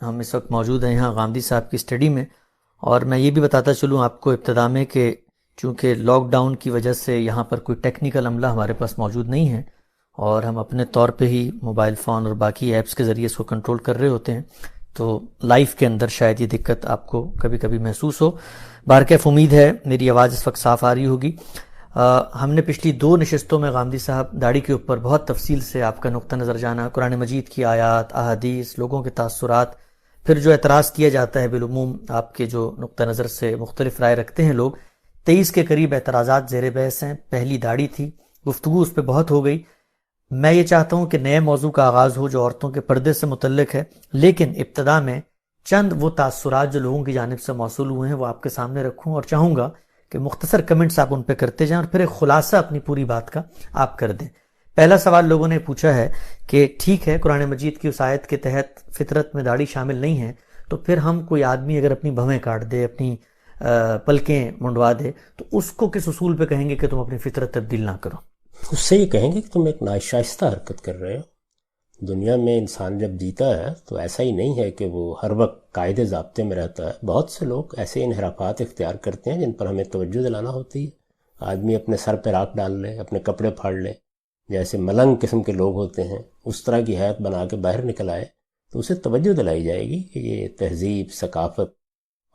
ہم اس وقت موجود ہیں یہاں غامدی صاحب کی اسٹڈی میں، اور میں یہ بھی بتاتا چلوں آپ کو ابتدا میں کہ چونکہ لاک ڈاؤن کی وجہ سے یہاں پر کوئی ٹیکنیکل عملہ ہمارے پاس موجود نہیں ہے، اور ہم اپنے طور پہ ہی موبائل فون اور باقی ایپس کے ذریعے اس کو کنٹرول کر رہے ہوتے ہیں، تو لائف کے اندر شاید یہ دقت آپ کو کبھی کبھی محسوس ہو۔ بہرکیف امید ہے میری آواز اس وقت صاف آ رہی ہوگی۔ ہم نے پچھلی 2 نشستوں میں غامدی صاحب داڑھی کے اوپر بہت تفصیل سے آپ کا نقطہ نظر جانا، قرآن مجید کی آیات، احادیث، لوگوں کے تاثرات، پھر جو اعتراض کیا جاتا ہے بالعموم آپ کے جو نقطہ نظر سے مختلف رائے رکھتے ہیں لوگ، 23 کے قریب اعتراضات زیر بحث ہیں۔ پہلی داڑھی تھی، گفتگو اس پہ بہت ہو گئی۔ میں یہ چاہتا ہوں کہ نئے موضوع کا آغاز ہو جو عورتوں کے پردے سے متعلق ہے، لیکن ابتدا میں چند وہ تاثرات جو لوگوں کی جانب سے موصول ہوئے ہیں وہ آپ کے سامنے رکھوں، اور چاہوں گا کہ مختصر کمنٹس آپ ان پہ کرتے جائیں اور پھر ایک خلاصہ اپنی پوری بات کا آپ کر دیں۔ پہلا سوال لوگوں نے پوچھا ہے کہ ٹھیک ہے قرآن مجید کی اس آیت کے تحت فطرت میں داڑھی شامل نہیں ہے، تو پھر ہم کوئی آدمی اگر اپنی بھویں کاٹ دے، اپنی پلکیں منڈوا دے، تو اس کو کس اصول پہ کہیں گے کہ تم اپنی فطرت تبدیل نہ کرو؟ اس سے یہ کہیں گے کہ تم ایک ناشائستہ حرکت کر رہے ہو۔ دنیا میں انسان جب جیتا ہے تو ایسا ہی نہیں ہے کہ وہ ہر وقت قاعدے ضابطے میں رہتا ہے۔ بہت سے لوگ ایسے انحرافات اختیار کرتے ہیں جن پر ہمیں توجہ دلانا ہوتی ہے۔ آدمی اپنے سر پہ راکھ ڈال لے، اپنے کپڑے پھاڑ لے، جیسے ملنگ قسم کے لوگ ہوتے ہیں اس طرح کی حیت بنا کے باہر نکل آئے تو اسے توجہ دلائی جائے گی کہ یہ تہذیب، ثقافت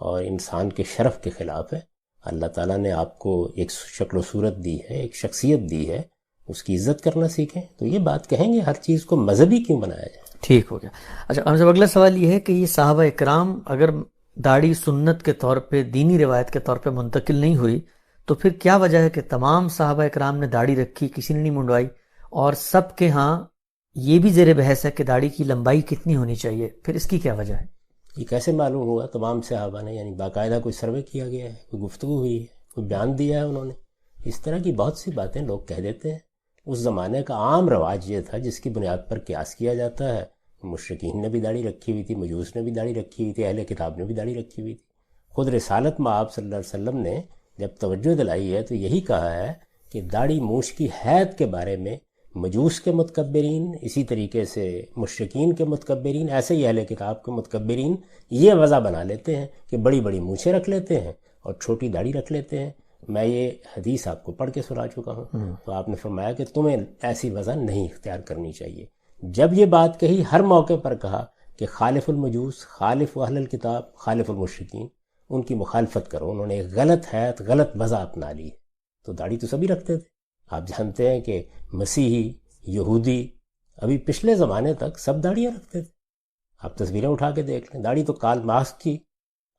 اور انسان کے شرف کے خلاف ہے۔ اللہ تعالیٰ نے آپ کو ایک شکل و صورت دی ہے، ایک شخصیت دی ہے، اس کی عزت کرنا سیکھیں۔ تو یہ بات کہیں گے، ہر چیز کو مذہبی کیوں بنایا جائے؟ ٹھیک ہو گیا۔ اچھا، ہم سے اگلا سوال یہ ہے کہ یہ صحابہ اکرام اگر داڑھی سنت کے طور پہ، دینی روایت کے طور پہ منتقل نہیں ہوئی، تو پھر کیا وجہ ہے کہ تمام صحابہ اکرام نے داڑھی رکھی، کسی نے نہیں منڈوائی، اور سب کے ہاں یہ بھی زیر بحث ہے کہ داڑھی کی لمبائی کتنی ہونی چاہیے؟ پھر اس کی کیا وجہ ہے؟ یہ کیسے معلوم ہوا تمام صحابہ نے؟ یعنی باقاعدہ کوئی سروے کیا گیا ہے، کوئی گفتگو ہوئی ہے، کوئی بیان دیا ہے انہوں نے؟ اس طرح کی بہت سی باتیں لوگ کہہ دیتے ہیں۔ اس زمانے کا عام رواج یہ تھا جس کی بنیاد پر قیاس کیا جاتا ہے۔ مشرکین نے بھی داڑھی رکھی ہوئی تھی، مجوس نے بھی داڑھی رکھی ہوئی تھی، اہل کتاب نے بھی داڑھی رکھی ہوئی تھی۔ خود رسالت میں آپ صلی اللہ علیہ وسلم نے جب توجہ دلائی ہے تو یہی کہا ہے کہ داڑھی موچھ کی حید کے بارے میں مجوس کے متکبرین، اسی طریقے سے مشرکین کے متکبرین، ایسے ہی اہل کتاب کے متکبرین یہ وضع بنا لیتے ہیں کہ بڑی بڑی مونچھیں رکھ لیتے ہیں اور چھوٹی داڑھی رکھ لیتے ہیں۔ میں یہ حدیث آپ کو پڑھ کے سنا چکا ہوں، تو آپ نے فرمایا کہ تمہیں ایسی وضع نہیں اختیار کرنی چاہیے۔ جب یہ بات کہی، ہر موقع پر کہا کہ خالف المجوس، خالف اہل الکتاب، خالف المشرکین، ان کی مخالفت کرو۔ انہوں نے ایک غلط حیت، غلط وضع اپنا لی ہے۔ تو داڑھی تو سبھی رکھتے تھے۔ آپ جانتے ہیں کہ مسیحی، یہودی، ابھی پچھلے زمانے تک سب داڑیاں رکھتے تھے۔ آپ تصویریں اٹھا کے دیکھ لیں، داڑھی تو کارل مارکس کی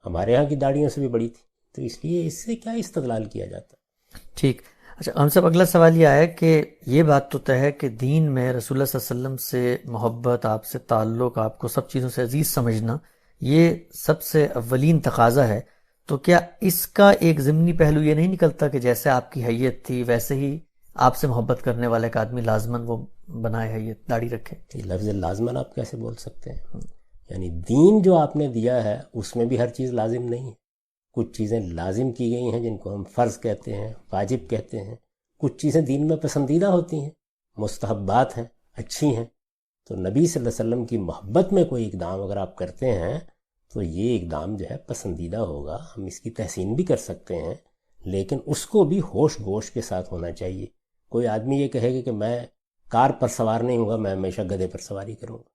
ہمارے ہاں کی داڑیوں سے بھی بڑی تھی۔ تو اس لیے اس سے کیا استدلال کیا جاتا ہے؟ ٹھیک۔ اچھا، ہم سب اگلا سوال یہ آیا کہ یہ بات تو طے ہے کہ دین میں رسول اللہ صلی اللہ علیہ وسلم سے محبت، آپ سے تعلق، آپ کو سب چیزوں سے عزیز سمجھنا، یہ سب سے اولین تقاضا ہے، تو کیا اس کا ایک ضمنی پہلو یہ نہیں نکلتا کہ جیسے آپ کی حیت تھی ویسے ہی آپ سے محبت کرنے والا ایک آدمی لازماً وہ بنائے حیت، داڑھی رکھے؟ لفظ لازماً آپ کیسے بول سکتے ہیں؟ یعنی دین جو آپ نے دیا ہے اس میں بھی ہر چیز لازم نہیں ہے۔ کچھ چیزیں لازم کی گئی ہیں جن کو ہم فرض کہتے ہیں، واجب کہتے ہیں۔ کچھ چیزیں دین میں پسندیدہ ہوتی ہیں، مستحبات ہیں، اچھی ہیں۔ تو نبی صلی اللہ علیہ وسلم کی محبت میں کوئی اقدام اگر آپ کرتے ہیں تو یہ اقدام جو ہے پسندیدہ ہوگا، ہم اس کی تحسین بھی کر سکتے ہیں، لیکن اس کو بھی ہوش گوش کے ساتھ ہونا چاہیے۔ کوئی آدمی یہ کہے گا کہ میں کار پر سوار نہیں ہوں گا، میں ہمیشہ گدھے پر سواری کروں گا۔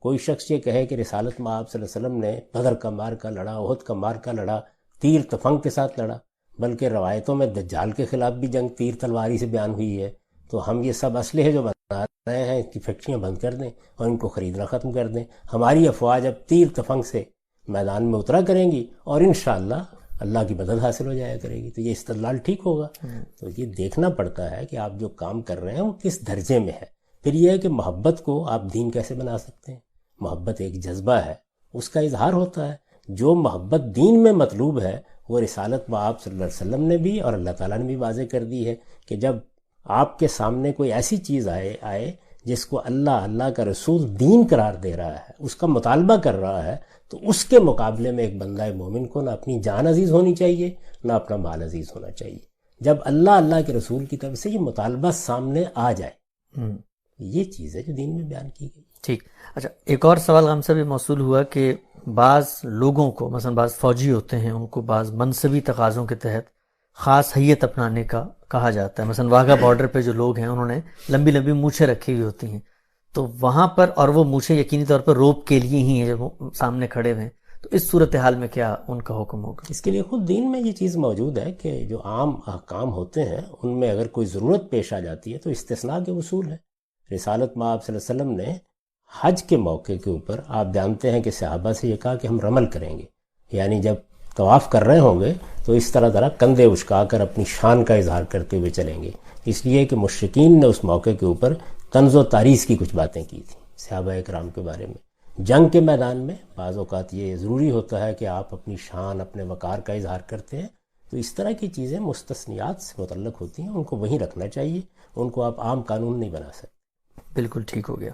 کوئی شخص یہ کہے کہ رسالت میں آپ صلی اللہ علیہ وسلم نے بدر کا مارکا لڑا، احد کا مارکا لڑا، تیر تفنگ کے ساتھ لڑا، بلکہ روایتوں میں دجال کے خلاف بھی جنگ تیر تلواری سے بیان ہوئی ہے، تو ہم یہ سب اسلحے جو بنا رہے ہیں اس کی فیکٹریاں بند کر دیں اور ان کو خریدنا ختم کر دیں۔ ہماری افواج اب تیر تفنگ سے میدان میں اترا کریں گی اور انشاءاللہ اللہ کی مدد حاصل ہو جایا کرے گی۔ تو یہ استدلال ٹھیک ہوگا؟ تو یہ دیکھنا پڑتا ہے کہ آپ جو کام کر رہے ہیں وہ کس درجے میں ہے۔ پھر یہ ہے کہ محبت کو آپ دین کیسے بنا سکتے ہیں؟ محبت ایک جذبہ ہے، اس کا اظہار ہوتا ہے۔ جو محبت دین میں مطلوب ہے وہ رسالت میں آپ صلی اللہ علیہ وسلم نے بھی اور اللہ تعالیٰ نے بھی واضح کر دی ہے کہ جب آپ کے سامنے کوئی ایسی چیز آئے جس کو اللہ کا رسول دین قرار دے رہا ہے، اس کا مطالبہ کر رہا ہے، تو اس کے مقابلے میں ایک بندہ مومن کو نہ اپنی جان عزیز ہونی چاہیے نہ اپنا مال عزیز ہونا چاہیے۔ جب اللہ کے رسول کی طرف سے یہ مطالبہ سامنے آ جائے، یہ چیز ہے جو دین میں بیان کی گئی۔ ٹھیک۔ اچھا، ایک اور سوال ہم سے بھی موصول ہوا کہ بعض لوگوں کو، مثلا بعض فوجی ہوتے ہیں، ان کو بعض منصبی تقاضوں کے تحت خاص حیت اپنانے کا کہا جاتا ہے. مثلا واگھا بارڈر پہ جو لوگ ہیں انہوں نے لمبی لمبی مونچھیں رکھی ہوئی ہوتی ہیں، تو وہاں پر، اور وہ مونچھیں یقینی طور پر روپ کے لیے ہی ہیں جب وہ سامنے کھڑے ہوئے ہیں، تو اس صورتحال میں کیا ان کا حکم ہوگا؟ اس کے لیے خود دین میں یہ چیز موجود ہے کہ جو عام احکام ہوتے ہیں ان میں اگر کوئی ضرورت پیش آ جاتی ہے تو استثناء کے اصول ہے. رسالت مآب صلی اللہ علیہ وسلم نے حج کے موقع کے اوپر، آپ جانتے ہیں کہ صحابہ سے یہ کہا کہ ہم رمل کریں گے، یعنی جب طواف کر رہے ہوں گے تو اس طرح کندھے اچکا کر اپنی شان کا اظہار کرتے ہوئے چلیں گے، اس لیے کہ مشرکین نے اس موقع کے اوپر طنز و تاریص کی کچھ باتیں کی تھیں صحابہ اکرام کے بارے میں. جنگ کے میدان میں بعض اوقات یہ ضروری ہوتا ہے کہ آپ اپنی شان، اپنے وقار کا اظہار کرتے ہیں، تو اس طرح کی چیزیں مستثنیات سے متعلق ہوتی ہیں، ان کو وہیں رکھنا چاہیے، ان کو آپ عام قانون نہیں بنا سکتے. بالکل ٹھیک ہو گیا.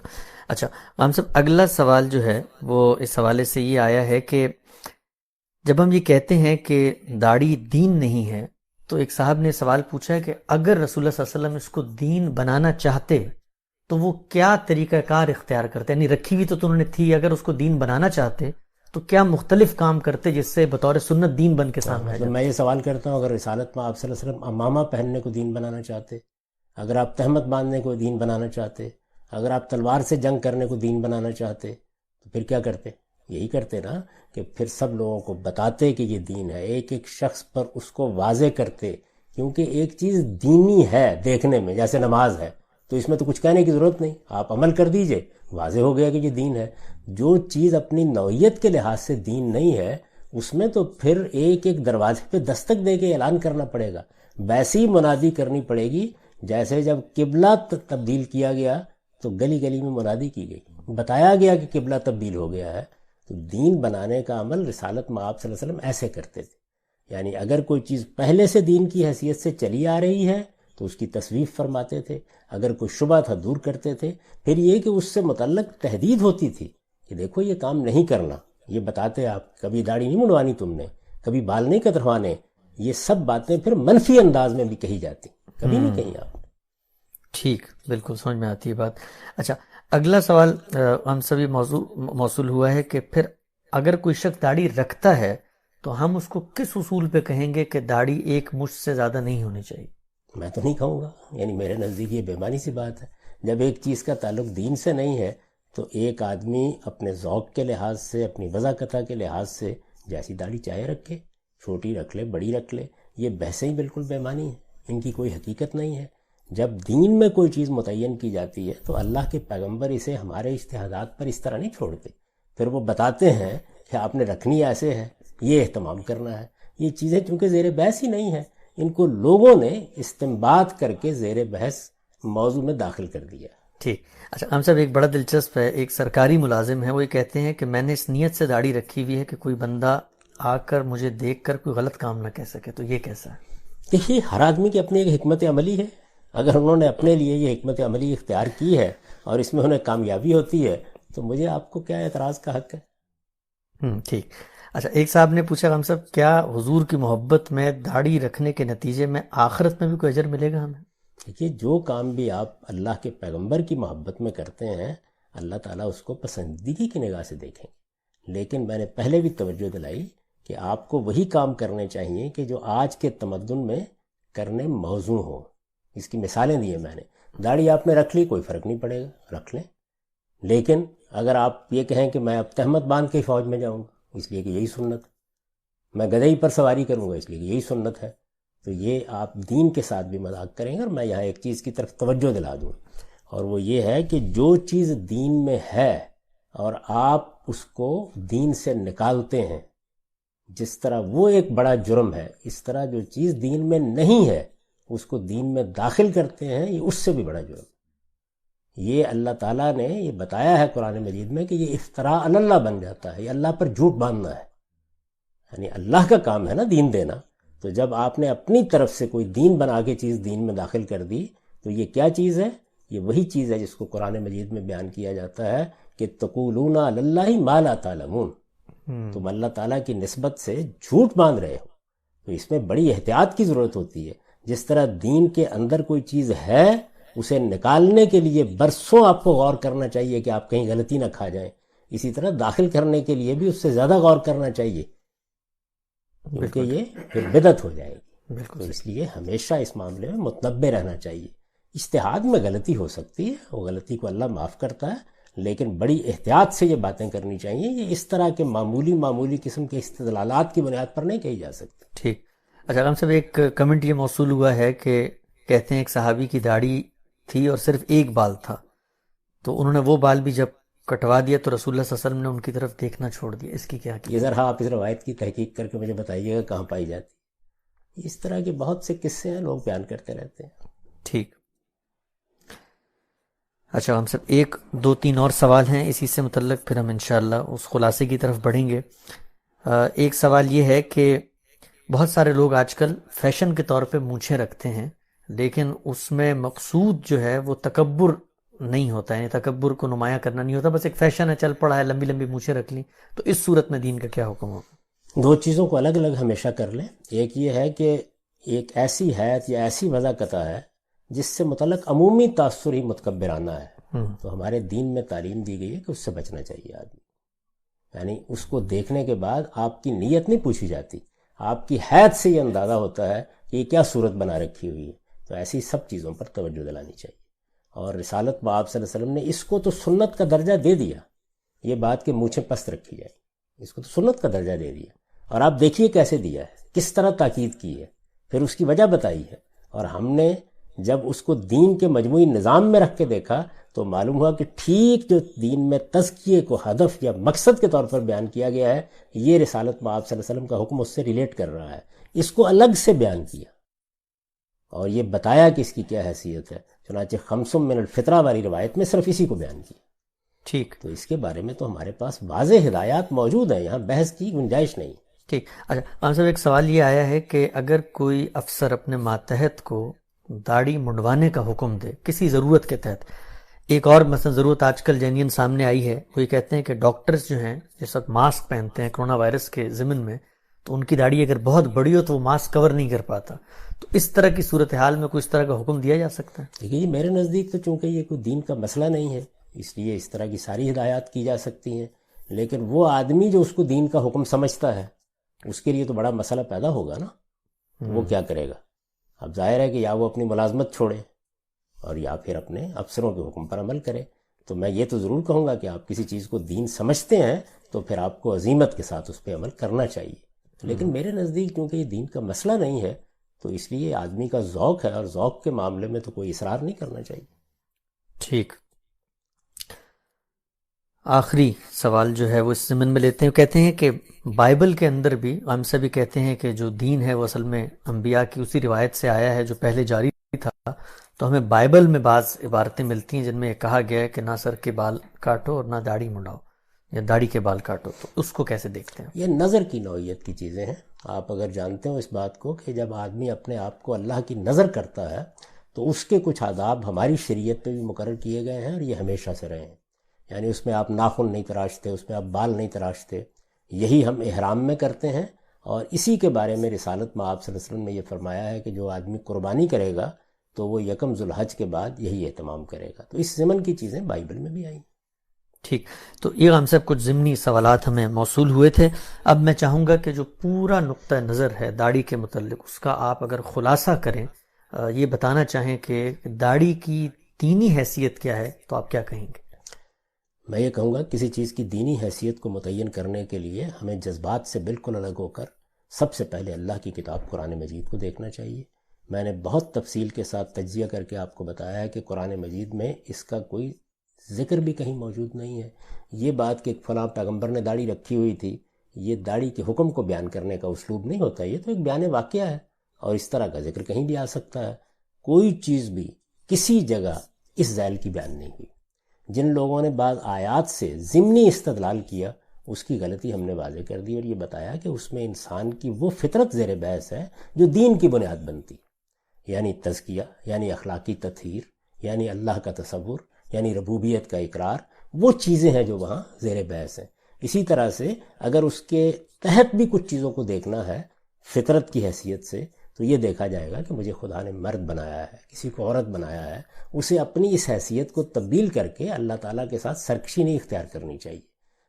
اچھا ہم صاحب، اگلا سوال جو ہے وہ اس حوالے سے یہ آیا ہے کہ جب ہم یہ کہتے ہیں کہ داڑھی دین نہیں ہے، تو ایک صاحب نے سوال پوچھا ہے کہ اگر رسول اللہ صلی اللہ علیہ وسلم اس کو دین بنانا چاہتے تو وہ کیا طریقہ کار اختیار کرتے؟ یعنی رکھی ہوئی تو انہوں نے تھی، اگر اس کو دین بنانا چاہتے تو کیا مختلف کام کرتے جس سے بطور سنت دین بن کے سامنے آ جائے؟ میں یہ سوال کرتا ہوں، اگر رسالت میں آپ صلی اللہ علیہ وسلم امامہ پہننے کو دین بنانا چاہتے، اگر آپ تہمت باندھنے کو دین بنانا چاہتے، اگر آپ تلوار سے جنگ کرنے کو دین بنانا چاہتے، تو پھر کیا کرتے؟ یہی کرتے نا کہ پھر سب لوگوں کو بتاتے کہ یہ دین ہے، ایک ایک شخص پر اس کو واضح کرتے، کیونکہ ایک چیز دینی ہے دیکھنے میں، جیسے نماز ہے تو اس میں تو کچھ کہنے کی ضرورت نہیں، آپ عمل کر دیجئے، واضح ہو گیا کہ یہ دین ہے. جو چیز اپنی نوعیت کے لحاظ سے دین نہیں ہے، اس میں تو پھر ایک ایک دروازے پہ دستک دے کے اعلان کرنا پڑے گا، ویسی منادی کرنی پڑے گی جیسے جب قبلہ تبدیل کیا گیا تو گلی گلی میں منادی کی گئی، بتایا گیا کہ قبلہ تبدیل ہو گیا ہے. تو دین بنانے کا عمل رسالت مآب صلی اللہ علیہ وسلم ایسے کرتے تھے. یعنی اگر کوئی چیز پہلے سے دین کی حیثیت سے چلی آ رہی ہے تو اس کی تصویف فرماتے تھے، اگر کوئی شبہ تھا دور کرتے تھے. پھر یہ کہ اس سے متعلق تحدید ہوتی تھی کہ دیکھو یہ کام نہیں کرنا، یہ بتاتے آپ کبھی داڑھی نہیں منڈوانی تم نے، کبھی بال نہیں کتروانے، یہ سب باتیں پھر منفی انداز میں بھی کہی جاتی، کبھی نہیں کہیں آپ. ٹھیک، بالکل سمجھ میں آتی ہے بات. اچھا اگلا سوال ہم سبھی موصول ہوا ہے کہ پھر اگر کوئی شخص داڑھی رکھتا ہے تو ہم اس کو کس اصول پہ کہیں گے کہ داڑھی ایک مشت سے زیادہ نہیں ہونی چاہیے؟ میں تو نہیں کہوں گا، یعنی میرے نزدیک یہ بے معنی سی بات ہے. جب ایک چیز کا تعلق دین سے نہیں ہے تو ایک آدمی اپنے ذوق کے لحاظ سے، اپنی وضاقتہ کے لحاظ سے جیسی داڑھی چاہے رکھے، چھوٹی رکھ لے، بڑی رکھ لے، یہ بحثیں ہی بالکل بے معنی ہیں، ان کی کوئی حقیقت نہیں ہے. جب دین میں کوئی چیز متعین کی جاتی ہے تو اللہ کے پیغمبر اسے ہمارے اجتہادات پر اس طرح نہیں چھوڑتے، پھر وہ بتاتے ہیں کہ آپ نے رکھنی ایسے ہے، یہ اہتمام کرنا ہے. یہ چیزیں چونکہ زیر بحث ہی نہیں ہیں، ان کو لوگوں نے استنباط کر کے زیر بحث موضوع میں داخل کر دیا. ٹھیک. اچھا ہم صاحب، ایک بڑا دلچسپ ہے، ایک سرکاری ملازم ہے، وہ یہ کہتے ہیں کہ میں نے اس نیت سے داڑھی رکھی ہوئی ہے کہ کوئی بندہ آ کر مجھے دیکھ کر کوئی غلط کام نہ کہہ سکے، تو یہ کیسا ہے؟ دیکھیے، ہر آدمی کی اپنی ایک حکمت عملی ہے. اگر انہوں نے اپنے لیے یہ حکمت عملی اختیار کی ہے اور اس میں انہیں کامیابی ہوتی ہے تو مجھے آپ کو کیا اعتراض کا حق ہے؟ ٹھیک. اچھا ایک صاحب نے پوچھا ہم سب، کیا حضور کی محبت میں داڑھی رکھنے کے نتیجے میں آخرت میں بھی کوئی اجر ملے گا ہمیں؟ دیکھیے، جو کام بھی آپ اللہ کے پیغمبر کی محبت میں کرتے ہیں اللہ تعالیٰ اس کو پسندیدگی کی نگاہ سے دیکھیں. لیکن میں نے پہلے بھی توجہ دلائی کہ آپ کو وہی کام کرنے چاہیے کہ جو آج کے تمدن میں کرنے موزوں ہوں. اس کی مثالیں دی ہیں میں نے. داڑھی آپ نے رکھ لی، کوئی فرق نہیں پڑے گا، رکھ لیں. لیکن اگر آپ یہ کہیں کہ میں اب تہمت باندھ کے فوج میں جاؤں گا اس لیے کہ یہی سنت ہے، میں گدھے پر سواری کروں گا اس لیے کہ یہی سنت ہے، تو یہ آپ دین کے ساتھ بھی مذاق کریں گے. اور میں یہاں ایک چیز کی طرف توجہ دلا دوں، اور وہ یہ ہے کہ جو چیز دین میں ہے اور آپ اس کو دین سے نکالتے ہیں، جس طرح وہ ایک بڑا جرم ہے، اس طرح جو چیز دین میں نہیں ہے اس کو دین میں داخل کرتے ہیں، یہ اس سے بھی بڑا جرم. یہ اللہ تعالیٰ نے یہ بتایا ہے قرآن مجید میں کہ یہ افتراء علی اللہ بن جاتا ہے، یہ اللہ پر جھوٹ باندھنا ہے. یعنی اللہ کا کام ہے نا دین دینا، تو جب آپ نے اپنی طرف سے کوئی دین بنا کے چیز دین میں داخل کر دی تو یہ کیا چیز ہے؟ یہ وہی چیز ہے جس کو قرآن مجید میں بیان کیا جاتا ہے کہ تقولون علی اللہ ما لا تعلمون، تم اللہ تعالیٰ کی نسبت سے جھوٹ باندھ رہے ہو. تو اس میں بڑی احتیاط کی ضرورت ہوتی ہے. جس طرح دین کے اندر کوئی چیز ہے اسے نکالنے کے لیے برسوں آپ کو غور کرنا چاہیے کہ آپ کہیں غلطی نہ کھا جائیں، اسی طرح داخل کرنے کے لیے بھی اس سے زیادہ غور کرنا چاہیے، کیونکہ یہ پھر بدعت ہو جائے گی۔ تو اس لیے ہمیشہ اس معاملے میں متنبع رہنا چاہیے۔ اجتہاد میں غلطی ہو سکتی ہے، وہ غلطی کو اللہ معاف کرتا ہے، لیکن بڑی احتیاط سے یہ باتیں کرنی چاہیے۔ یہ اس طرح کے معمولی قسم کے استدلالات کی بنیاد پر نہیں کہی جا سکتی۔ ٹھیک۔ اچھا علامہ صاحب، ایک کمنٹ یہ موصول ہوا ہے کہ کہتے ہیں ایک صحابی کی داڑھی تھی اور صرف ایک بال تھا، تو انہوں نے وہ بال بھی جب کٹوا دیا تو رسول اللہ صلی اللہ علیہ وسلم نے ان کی طرف دیکھنا چھوڑ دیا، اس کی کیا یہ ذرا آپ اس روایت کی تحقیق کر کے مجھے بتائیے گا کہاں پائی جاتی۔ اس طرح کے بہت سے قصے ہیں، لوگ بیان کرتے رہتے ہیں۔ ٹھیک۔ اچھا ہم سب ایک دو تین اور سوال ہیں اسی سے متعلق، پھر ہم انشاءاللہ اس خلاصے کی طرف بڑھیں گے۔ ایک سوال یہ ہے کہ بہت سارے لوگ آج کل فیشن کے طور پہ مونچھیں رکھتے ہیں، لیکن اس میں مقصود جو ہے وہ تکبر نہیں ہوتا ہے، تکبر کو نمایاں کرنا نہیں ہوتا، بس ایک فیشن ہے، چل پڑا ہے، لمبی لمبی مونچھیں رکھ لیں، تو اس صورت میں دین کا کیا حکم ہوگا؟ دو چیزوں کو الگ الگ ہمیشہ کر لیں۔ ایک یہ ہے کہ ایک ایسی حیت یا ایسی وضع قطع ہے جس سے متعلق عمومی تاثر ہی متکبرانہ ہے، تو ہمارے دین میں تعلیم دی گئی ہے کہ اس سے بچنا چاہیے آدمی۔ یعنی اس کو دیکھنے کے بعد آپ کی نیت نہیں پوچھی جاتی، آپ کی حیت سے یہ اندازہ ہوتا ہے کہ یہ کیا صورت بنا رکھی ہوئی ہے، تو ایسی سب چیزوں پر توجہ دلانی چاہیے۔ اور رسالت باب صلی اللہ علیہ وسلم نے اس کو تو سنت کا درجہ دے دیا، یہ بات کہ مونچھیں پست رکھی جائے، اس کو تو سنت کا درجہ دے دیا، اور آپ دیکھیے کیسے دیا ہے، کس طرح تاکید کی ہے، پھر اس کی وجہ بتائی ہے۔ اور ہم نے جب اس کو دین کے مجموعی نظام میں رکھ کے دیکھا تو معلوم ہوا کہ ٹھیک جو دین میں تزکیے کو ہدف یا مقصد کے طور پر بیان کیا گیا ہے، یہ رسالت باب صلی اللہ علیہ وسلم کا حکم اس سے ریلیٹ کر رہا ہے، اس کو الگ سے بیان کیا اور یہ بتایا کہ اس کی کیا حیثیت ہے۔ چنانچہ خمسم من الفطرہ والی روایت میں صرف اسی کو بیان کیا۔ ٹھیک، تو اس کے بارے میں تو ہمارے پاس واضح ہدایات موجود ہیں، یہاں بحث کی گنجائش نہیں۔ ٹھیک۔ اچھا خان صاحب، ایک سوال یہ آیا ہے کہ اگر کوئی افسر اپنے ماتحت کو داڑھی منڈوانے کا حکم دے کسی ضرورت کے تحت، ایک اور مثلا ضرورت آج کل جینین سامنے آئی ہے، وہ یہ کہتے ہیں کہ ڈاکٹرز جو ہیں جس وقت ماسک پہنتے ہیں کرونا وائرس کے ضمن میں، تو ان کی داڑھی اگر بہت بڑی ہو تو وہ ماسک کور نہیں کر پاتا، تو اس طرح کی صورتحال میں کوئی اس طرح کا حکم دیا جا سکتا ہے؟ دیکھیے جی، میرے نزدیک تو چونکہ یہ کوئی دین کا مسئلہ نہیں ہے، اس لیے اس طرح کی ساری ہدایات کی جا سکتی ہیں، لیکن وہ آدمی جو اس کو دین کا حکم سمجھتا ہے اس کے لیے تو بڑا مسئلہ پیدا ہوگا نا، وہ کیا کرے گا؟ اب ظاہر ہے کہ یا وہ اپنی ملازمت چھوڑے اور یا پھر اپنے افسروں کے حکم پر عمل کرے۔ تو میں یہ تو ضرور کہوں گا کہ آپ کسی چیز کو دین سمجھتے ہیں تو پھر آپ کو عزیمت کے ساتھ اس پہ عمل کرنا چاہیے، لیکن میرے نزدیک کیونکہ یہ دین کا مسئلہ نہیں ہے تو اس لیے آدمی کا ذوق ہے، اور ذوق کے معاملے میں تو کوئی اصرار نہیں کرنا چاہیے۔ ٹھیک۔ آخری سوال جو ہے وہ اس ضمن میں لیتے ہیں، کہتے ہیں کہ بائبل کے اندر بھی ہم سبھی کہتے ہیں کہ جو دین ہے وہ اصل میں انبیاء کی اسی روایت سے آیا ہے جو پہلے جاری تھا، تو ہمیں بائبل میں بعض عبارتیں ملتی ہیں جن میں یہ کہا گیا ہے کہ نہ سر کے بال کاٹو اور نہ داڑھی منڈاؤ یا داڑھی کے بال کاٹو، تو اس کو کیسے دیکھتے ہیں؟ یہ نظر کی نوعیت کی چیزیں ہیں۔ آپ اگر جانتے ہو اس بات کو کہ جب آدمی اپنے آپ کو اللہ کی نظر کرتا ہے تو اس کے کچھ آداب ہماری شریعت پہ بھی مقرر کیے گئے ہیں اور یہ ہمیشہ سے رہے ہیں۔ یعنی اس میں آپ ناخن نہیں تراشتے، اس میں آپ بال نہیں تراشتے، یہی ہم احرام میں کرتے ہیں، اور اسی کے بارے میں رسالت میں آپ صلی اللہ علیہ وسلم نے یہ فرمایا ہے کہ جو آدمی قربانی کرے گا تو وہ یکم ذوالحج کے بعد یہی اہتمام کرے گا۔ تو اس ضمن کی چیزیں بائبل میں بھی آئی ہیں۔ ٹھیک، تو یہ ہم سب کچھ ضمنی سوالات ہمیں موصول ہوئے تھے۔ اب میں چاہوں گا کہ جو پورا نقطہ نظر ہے داڑھی کے متعلق اس کا آپ اگر خلاصہ کریں، یہ بتانا چاہیں کہ داڑھی کی دینی حیثیت کیا ہے، تو آپ کیا کہیں گے؟ میں یہ کہوں گا کسی چیز کی دینی حیثیت کو متعین کرنے کے لیے ہمیں جذبات سے بالکل الگ ہو کر سب سے پہلے اللہ کی کتاب قرآن مجید کو دیکھنا چاہیے۔ میں نے بہت تفصیل کے ساتھ تجزیہ کر کے آپ کو بتایا ہے کہ قرآن مجید میں اس کا کوئی ذکر بھی کہیں موجود نہیں ہے۔ یہ بات کہ فلاں پیغمبر نے داڑھی رکھی ہوئی تھی، یہ داڑھی کے حکم کو بیان کرنے کا اسلوب نہیں ہوتا، یہ تو ایک بیان واقعہ ہے، اور اس طرح کا ذکر کہیں بھی آ سکتا ہے۔ کوئی چیز بھی کسی جگہ اس ذیل کی بیان نہیں ہوئی۔ جن لوگوں نے بعض آیات سے ضمنی استدلال کیا اس کی غلطی ہم نے واضح کر دی اور یہ بتایا کہ اس میں انسان کی وہ فطرت زیر بحث ہے جو دین کی بنیاد بنتی، یعنی تزکیہ، یعنی اخلاقی تطہیر، یعنی اللہ کا تصور، یعنی ربوبیت کا اقرار، وہ چیزیں ہیں جو وہاں زیر بحث ہیں۔ اسی طرح سے اگر اس کے تحت بھی کچھ چیزوں کو دیکھنا ہے فطرت کی حیثیت سے تو یہ دیکھا جائے گا کہ مجھے خدا نے مرد بنایا ہے، کسی کو عورت بنایا ہے، اسے اپنی اس حیثیت کو تبدیل کر کے اللہ تعالیٰ کے ساتھ سرکشی نہیں اختیار کرنی چاہیے۔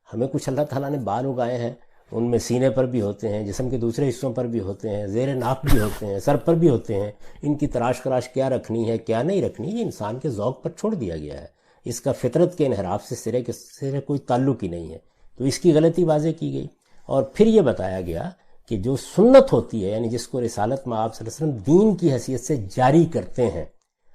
ہمیں کچھ اللہ تعالیٰ نے بال اگائے ہیں، ان میں سینے پر بھی ہوتے ہیں، جسم کے دوسرے حصوں پر بھی ہوتے ہیں، زیر ناف بھی ہوتے ہیں، سر پر بھی ہوتے ہیں. ان کی تراش خراش کیا رکھنی ہے کیا نہیں رکھنی، یہ انسان کے ذوق پر چھوڑ دیا گیا ہے. اس کا فطرت کے انحراف سے سرے کوئی تعلق ہی نہیں ہے. تو اس کی غلطی واضح کی گئی. اور پھر یہ بتایا گیا کہ جو سنت ہوتی ہے، یعنی جس کو رسالت میں آپ صلی اللہ علیہ وسلم دین کی حیثیت سے جاری کرتے ہیں،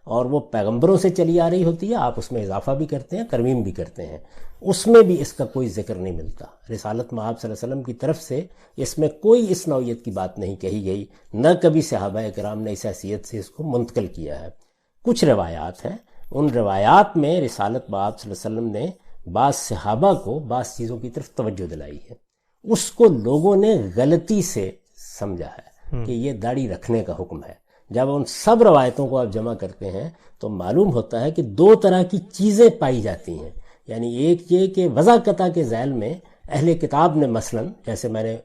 اور وہ پیغمبروں سے چلی آ رہی ہوتی ہے، آپ اس میں اضافہ بھی کرتے ہیں، ترمیم بھی کرتے ہیں، اس میں بھی اس کا کوئی ذکر نہیں ملتا. رسالت میں آپ صلی اللہ علیہ وسلم کی طرف سے اس میں کوئی اس نوعیت کی بات نہیں کہی گئی، نہ کبھی صحابہ کرام نے اس حیثیت سے اس کو منتقل کیا ہے. کچھ روایات ہیں، ان روایات میں رسالت میں آپ صلی اللہ علیہ وسلم نے بعض صحابہ کو بعض چیزوں کی طرف توجہ دلائی ہے، اس کو لوگوں نے غلطی سے سمجھا ہے کہ یہ داڑھی رکھنے کا حکم ہے. جب ان سب روایتوں کو آپ جمع کرتے ہیں تو معلوم ہوتا ہے کہ دو طرح کی چیزیں پائی جاتی ہیں. یعنی ایک یہ کہ وضع قطع کے ذیل میں اہل کتاب نے مثلا، جیسے میں نے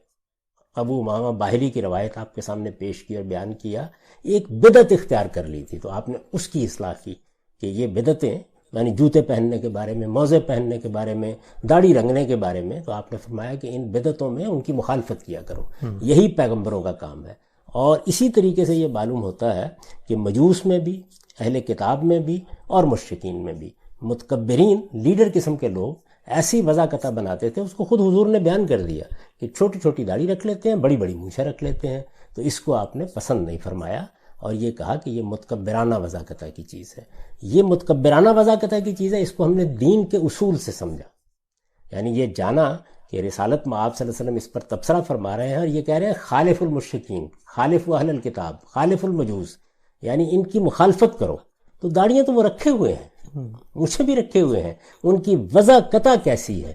ابو امامہ باہلی کی روایت آپ کے سامنے پیش کی اور بیان کیا، ایک بدعت اختیار کر لی تھی، تو آپ نے اس کی اصلاح کی کہ یہ بدعتیں، یعنی جوتے پہننے کے بارے میں، موزے پہننے کے بارے میں، داڑھی رنگنے کے بارے میں، تو آپ نے فرمایا کہ ان بدعتوں میں ان کی مخالفت کیا کرو، یہی پیغمبروں کا کام ہے. اور اسی طریقے سے یہ معلوم ہوتا ہے کہ مجوس میں بھی، اہل کتاب میں بھی اور مشرکین میں بھی متکبرین، لیڈر قسم کے لوگ ایسی وضع قطع بناتے تھے. اس کو خود حضور نے بیان کر دیا کہ چھوٹی چھوٹی داڑھی رکھ لیتے ہیں، بڑی بڑی مونچھیں رکھ لیتے ہیں. تو اس کو آپ نے پسند نہیں فرمایا اور یہ کہا کہ یہ متکبرانہ وضع قطع کی چیز ہے. یہ متکبرانہ وضع قطع کی چیز ہے، اس کو ہم نے دین کے اصول سے سمجھا. یعنی یہ جانا کہ رسالت میں آپ صلی اللہ علیہ وسلم اس پر تبصرہ فرما رہے ہیں اور یہ کہہ رہے ہیں خالف المشرکین، خالف اہل الکتاب، خالف المجوس، یعنی ان کی مخالفت کرو. تو داڑیاں تو وہ رکھے ہوئے ہیں، مجھے بھی رکھے ہوئے ہیں، ان کی وضع قطع کیسی ہے؟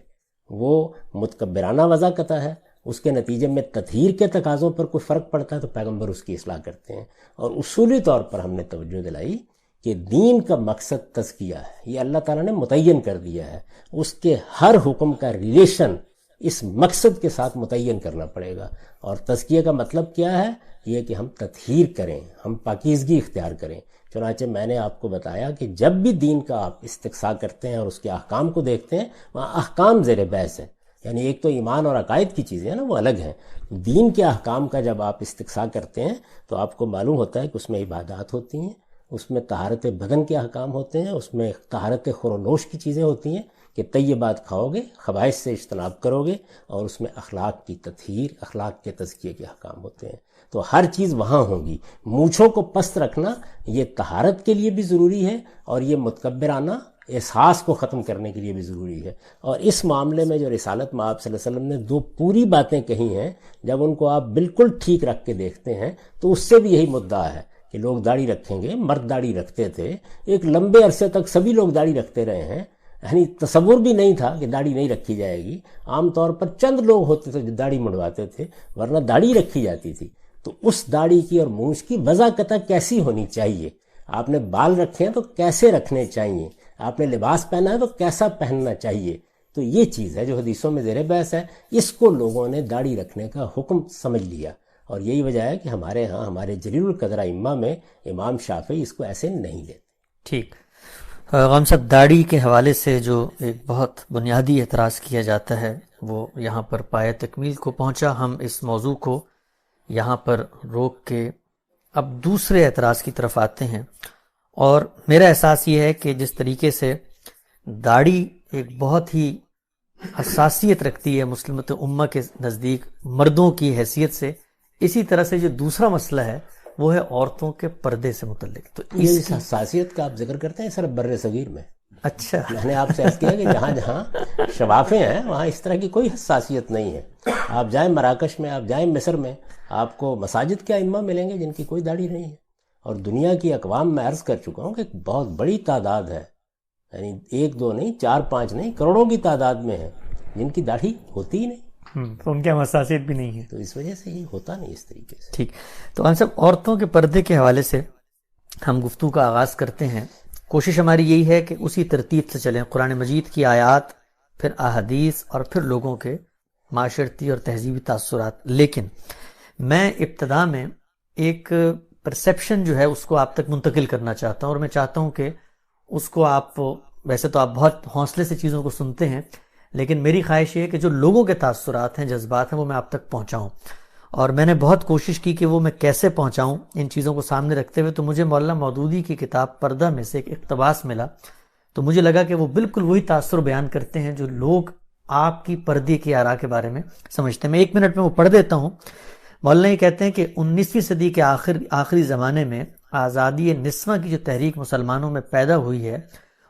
وہ متکبرانہ وضع قطع ہے. اس کے نتیجے میں تطہیر کے تقاضوں پر کوئی فرق پڑتا ہے تو پیغمبر اس کی اصلاح کرتے ہیں. اور اصولی طور پر ہم نے توجہ دلائی کہ دین کا مقصد تزکیہ ہے، یہ اللہ تعالیٰ نے متعین کر دیا ہے. اس کے ہر حکم کا ریلیشن اس مقصد کے ساتھ متعین کرنا پڑے گا. اور تزکیہ کا مطلب کیا ہے؟ یہ کہ ہم تطہیر کریں، ہم پاکیزگی اختیار کریں. چنانچہ میں نے آپ کو بتایا کہ جب بھی دین کا آپ استقصاء کرتے ہیں اور اس کے احکام کو دیکھتے ہیں، وہاں احکام زیر بحث ہیں. یعنی ایک تو ایمان اور عقائد کی چیزیں ہیں نا، وہ الگ ہیں. دین کے احکام کا جب آپ استقصاء کرتے ہیں تو آپ کو معلوم ہوتا ہے کہ اس میں عبادات ہوتی ہیں، اس میں طہارت بدن کے احکام ہوتے ہیں، اس میں طہارت خور و نوش کی چیزیں ہوتی ہیں کہ طیبات کھاؤ گے، خبائث سے اجتناب کرو گے، اور اس میں اخلاق کی تطہیر، اخلاق کے تزکیے کے احکام ہوتے ہیں. تو ہر چیز وہاں ہوگی. مونچھوں کو پست رکھنا یہ طہارت کے لیے بھی ضروری ہے اور یہ متکبرانہ احساس کو ختم کرنے کے لیے بھی ضروری ہے. اور اس معاملے میں جو رسالت میں آپ صلی اللہ علیہ وسلم نے دو پوری باتیں کہی ہیں، جب ان کو آپ بالکل ٹھیک رکھ کے دیکھتے ہیں تو اس سے بھی یہی مدعا ہے کہ لوگ داڑھی رکھیں گے. مرد داڑھی رکھتے تھے، ایک لمبے عرصے تک سبھی لوگ داڑھی رکھتے رہے ہیں. یعنی تصور بھی نہیں تھا کہ داڑھی نہیں رکھی جائے گی. عام طور پر چند لوگ ہوتے تھے جو داڑھی منڈواتے تھے، ورنہ داڑھی رکھی جاتی تھی. تو اس داڑھی کی اور مونچھ کی وضع قطع کیسی ہونی چاہیے؟ آپ نے بال رکھے ہیں تو کیسے رکھنے چاہیے؟ آپ نے لباس پہنا ہے تو کیسا پہننا چاہیے؟ تو یہ چیز ہے جو حدیثوں میں زیر بحث ہے. اس کو لوگوں نے داڑھی رکھنے کا حکم سمجھ لیا اور یہی وجہ ہے کہ ہمارے ہاں ہمارے جلیل القدر ائمہ میں امام شافعی اس کو ایسے نہیں لیتے. ٹھیک. غام صاحب، داڑھی کے حوالے سے جو ایک بہت بنیادی اعتراض کیا جاتا ہے وہ یہاں پر پایہ تکمیل کو پہنچا. ہم اس موضوع کو یہاں پر روک کے اب دوسرے اعتراض کی طرف آتے ہیں. اور میرا احساس یہ ہے کہ جس طریقے سے داڑھی ایک بہت ہی حساسیت رکھتی ہے مسلمت امہ کے نزدیک مردوں کی حیثیت سے، اسی طرح سے جو دوسرا مسئلہ ہے وہ ہے عورتوں کے پردے سے متعلق. تو اس حساسیت کا آپ ذکر کرتے ہیں صرف بر صغیر میں. اچھا، میں نے آپ سے عرض کیا کہ جہاں جہاں شفافیں ہیں وہاں اس طرح کی کوئی حساسیت نہیں ہے. آپ جائیں مراکش میں، آپ جائیں مصر میں، آپ کو مساجد کے ائمہ ملیں گے جن کی کوئی داڑھی نہیں ہے. اور دنیا کی اقوام میں عرض کر چکا ہوں کہ ایک بہت بڑی تعداد ہے، یعنی ایک دو نہیں، چار پانچ نہیں، کروڑوں کی تعداد میں ہے جن کی داڑھی ہوتی ہی نہیں. تو ان کے حساسیت بھی نہیں ہے، تو اس وجہ سے یہ ہوتا نہیں اس طریقے سے. ٹھیک. تو ہم سب عورتوں کے پردے کے حوالے سے ہم گفتگو کا آغاز کرتے ہیں. کوشش ہماری یہی ہے کہ اسی ترتیب سے چلیں، قرآن مجید کی آیات، پھر احادیث، اور پھر لوگوں کے معاشرتی اور تہذیبی تاثرات. لیکن میں ابتدا میں ایک پرسیپشن جو ہے اس کو آپ تک منتقل کرنا چاہتا ہوں، اور میں چاہتا ہوں کہ اس کو آپ، ویسے تو آپ بہت حوصلے سے چیزوں کو سنتے ہیں، لیکن میری خواہش یہ ہے کہ جو لوگوں کے تاثرات ہیں، جذبات ہیں، وہ میں آپ تک پہنچاؤں، اور میں نے بہت کوشش کی کہ وہ میں کیسے پہنچاؤں ان چیزوں کو سامنے رکھتے ہوئے. تو مجھے مولانا مودودی کی کتاب پردہ میں سے ایک اقتباس ملا، تو مجھے لگا کہ وہ بالکل وہی تاثر بیان کرتے ہیں جو لوگ آپ کی پردے کی آراء کے بارے میں سمجھتے ہیں. میں 1 منٹ میں وہ پڑھ دیتا ہوں. مولانا یہ کہتے ہیں کہ 19ویں صدی کے آخری زمانے میں آزادی نسواں کی جو تحریک مسلمانوں میں پیدا ہوئی ہے،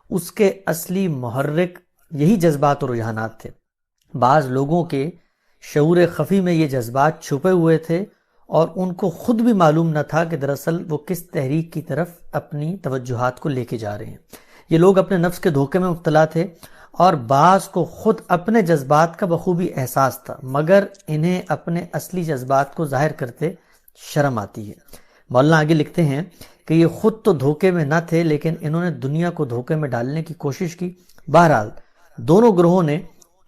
اس کے اصلی محرک یہی جذبات اور رجحانات تھے. بعض لوگوں کے شعور خفی میں یہ جذبات چھپے ہوئے تھے اور ان کو خود بھی معلوم نہ تھا کہ دراصل وہ کس تحریک کی طرف اپنی توجہات کو لے کے جا رہے ہیں. یہ لوگ اپنے نفس کے دھوکے میں مبتلا تھے اور بعض کو خود اپنے جذبات کا بخوبی احساس تھا، مگر انہیں اپنے اصلی جذبات کو ظاہر کرتے شرم آتی ہے. مولانا آگے لکھتے ہیں کہ یہ خود تو دھوکے میں نہ تھے، لیکن انہوں نے دنیا کو دھوکے میں ڈالنے کی کوشش کی. بہرحال دونوں گروہوں نے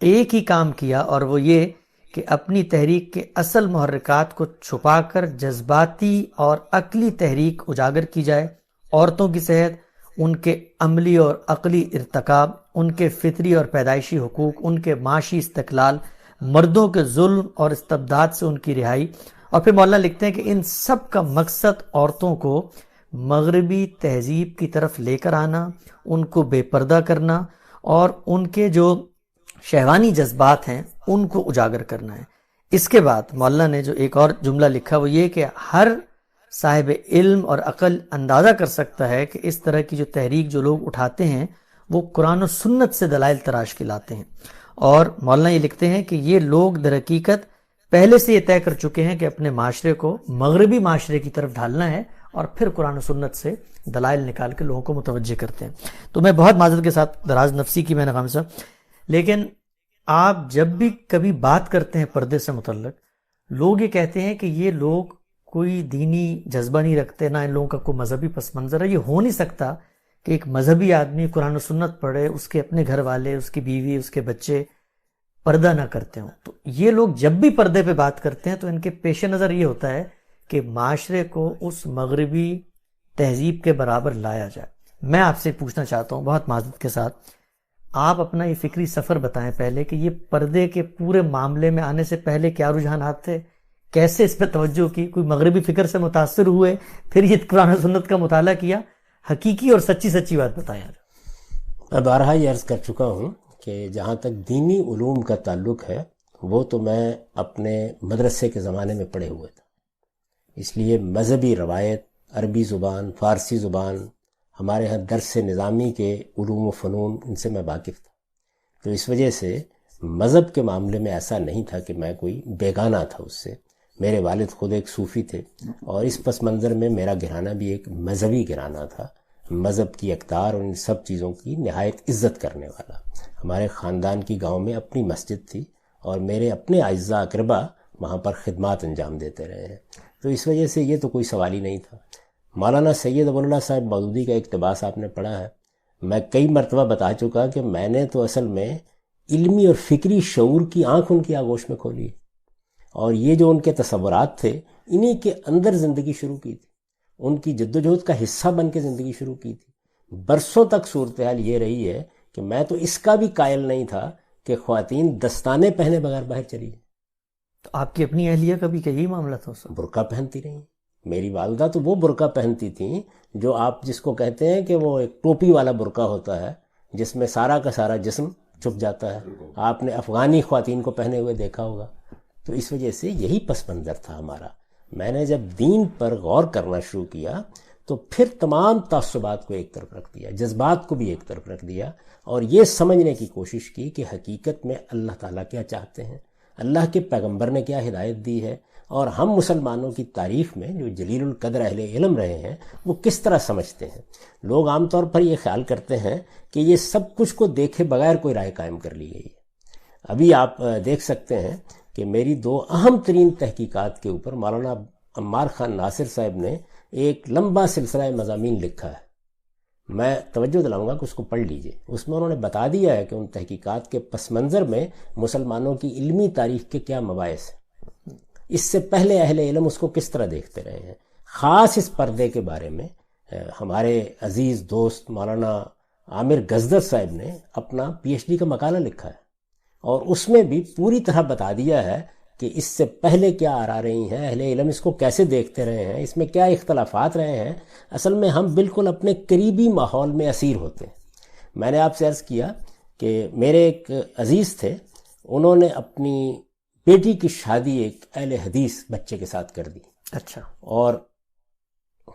ایک ہی کام کیا، اور وہ یہ کہ اپنی تحریک کے اصل محرکات کو چھپا کر جذباتی اور عقلی تحریک اجاگر کی جائے. عورتوں کی صحت، ان کے عملی اور عقلی ارتکاب، ان کے فطری اور پیدائشی حقوق، ان کے معاشی استقلال، مردوں کے ظلم اور استبداد سے ان کی رہائی. اور پھر مولانا لکھتے ہیں کہ ان سب کا مقصد عورتوں کو مغربی تہذیب کی طرف لے کر آنا، ان کو بے پردہ کرنا اور ان کے جو شہوانی جذبات ہیں ان کو اجاگر کرنا ہے. اس کے بعد مولانا نے جو ایک اور جملہ لکھا وہ یہ کہ ہر صاحب علم اور عقل اندازہ کر سکتا ہے کہ اس طرح کی جو تحریک جو لوگ اٹھاتے ہیں وہ قرآن و سنت سے دلائل تراش کے لاتے ہیں. اور مولانا یہ لکھتے ہیں کہ یہ لوگ در حقیقت پہلے سے یہ طے کر چکے ہیں کہ اپنے معاشرے کو مغربی معاشرے کی طرف ڈھالنا ہے، اور پھر قرآن و سنت سے دلائل نکال کے لوگوں کو متوجہ کرتے ہیں. تو میں بہت معذرت کے ساتھ دراز نفسی کی میں نے خامصہ، لیکن آپ جب بھی کبھی بات کرتے ہیں پردے سے متعلق، لوگ یہ کہتے ہیں کہ یہ لوگ کوئی دینی جذبہ نہیں رکھتے، نہ ان لوگوں کا کوئی مذہبی پس منظر ہے. یہ ہو نہیں سکتا کہ ایک مذہبی آدمی قرآن و سنت پڑھے، اس کے اپنے گھر والے، اس کی بیوی، اس کے بچے پردہ نہ کرتے ہوں. تو یہ لوگ جب بھی پردے پہ بات کرتے ہیں تو ان کے پیش نظر یہ ہوتا ہے کہ معاشرے کو اس مغربی تہذیب کے برابر لایا جائے. میں آپ سے پوچھنا چاہتا ہوں بہت معذرت کے ساتھ، آپ اپنا یہ فکری سفر بتائیں پہلے کہ یہ پردے کے پورے معاملے میں آنے سے پہلے کیا رجحانات تھے، کیسے اس پہ توجہ کی، کوئی مغربی فکر سے متاثر ہوئے، پھر یہ قرآن و سنت کا مطالعہ کیا. حقیقی اور سچی بات بتائیں. میں بارہا یہ عرض کر چکا ہوں کہ جہاں تک دینی علوم کا تعلق ہے وہ تو میں اپنے مدرسے کے زمانے میں پڑھے ہوئے تھا، اس لیے مذہبی روایت، عربی زبان، فارسی زبان، ہمارے ہاں درس نظامی کے علوم و فنون، ان سے میں واقف تھا. تو اس وجہ سے مذہب کے معاملے میں ایسا نہیں تھا کہ میں کوئی بیگانہ تھا اس سے. میرے والد خود ایک صوفی تھے اور اس پس منظر میں میرا گھرانہ بھی ایک مذہبی گھرانہ تھا، مذہب کی اقدار اور ان سب چیزوں کی نہایت عزت کرنے والا. ہمارے خاندان کی گاؤں میں اپنی مسجد تھی اور میرے اپنے اعزاء اقربا وہاں پر خدمات انجام دیتے رہے ہیں. تو اس وجہ سے یہ تو کوئی سوال ہی نہیں تھا. مولانا سید ابو اللہ صاحب مودودی کا اقتباس آپ نے پڑھا ہے. میں کئی مرتبہ بتا چکا کہ میں نے تو اصل میں علمی اور فکری شعور کی آنکھ ان کی آغوش میں کھولی، اور یہ جو ان کے تصورات تھے انہی کے اندر زندگی شروع کی تھی، ان کی جدوجہد کا حصہ بن کے زندگی شروع کی تھی. برسوں تک صورتحال یہ رہی ہے کہ میں تو اس کا بھی قائل نہیں تھا کہ خواتین دستانے پہنے بغیر باہر چلی جائیں. تو آپ کی اپنی اہلیہ کا بھی یہی معاملہ تھا؟ برقع پہنتی رہی. میری والدہ تو وہ برقع پہنتی تھیں جو آپ جس کو کہتے ہیں کہ وہ ایک ٹوپی والا برقع ہوتا ہے جس میں سارا کا سارا جسم چھپ جاتا ہے. آپ نے افغانی خواتین کو پہنے ہوئے دیکھا ہوگا. تو اس وجہ سے یہی پس منظر تھا ہمارا. میں نے جب دین پر غور کرنا شروع کیا تو پھر تمام تعصبات کو ایک طرف رکھ دیا، جذبات کو بھی ایک طرف رکھ دیا، اور یہ سمجھنے کی کوشش کی کہ حقیقت میں اللہ تعالیٰ کیا چاہتے ہیں، اللہ کے پیغمبر نے کیا ہدایت دی ہے، اور ہم مسلمانوں کی تاریخ میں جو جلیل القدر اہل علم رہے ہیں وہ کس طرح سمجھتے ہیں. لوگ عام طور پر یہ خیال کرتے ہیں کہ یہ سب کچھ کو دیکھے بغیر کوئی رائے قائم کر لی گئی ہے. ابھی آپ دیکھ سکتے ہیں کہ میری 2 اہم ترین تحقیقات کے اوپر مولانا عمار خان ناصر صاحب نے ایک لمبا سلسلہ مضامین لکھا ہے. میں توجہ دلاؤں گا کہ اس کو پڑھ لیجئے. اس میں انہوں نے بتا دیا ہے کہ ان تحقیقات کے پس منظر میں مسلمانوں کی علمی تاریخ کے کیا مباحث ہیں، اس سے پہلے اہل علم اس کو کس طرح دیکھتے رہے ہیں. خاص اس پردے کے بارے میں ہمارے عزیز دوست مولانا عامر گزدر صاحب نے اپنا PhD کا مقالہ لکھا ہے. اور اس میں بھی پوری طرح بتا دیا ہے کہ اس سے پہلے کیا آ رہی ہیں، اہل علم اس کو کیسے دیکھتے رہے ہیں، اس میں کیا اختلافات رہے ہیں۔ اصل میں ہم بالکل اپنے قریبی ماحول میں اسیر ہوتے ہیں۔ میں نے آپ سے عرض کیا کہ میرے ایک عزیز تھے، انہوں نے اپنی بیٹی کی شادی ایک اہل حدیث بچے کے ساتھ کر دی۔ اچھا۔ اور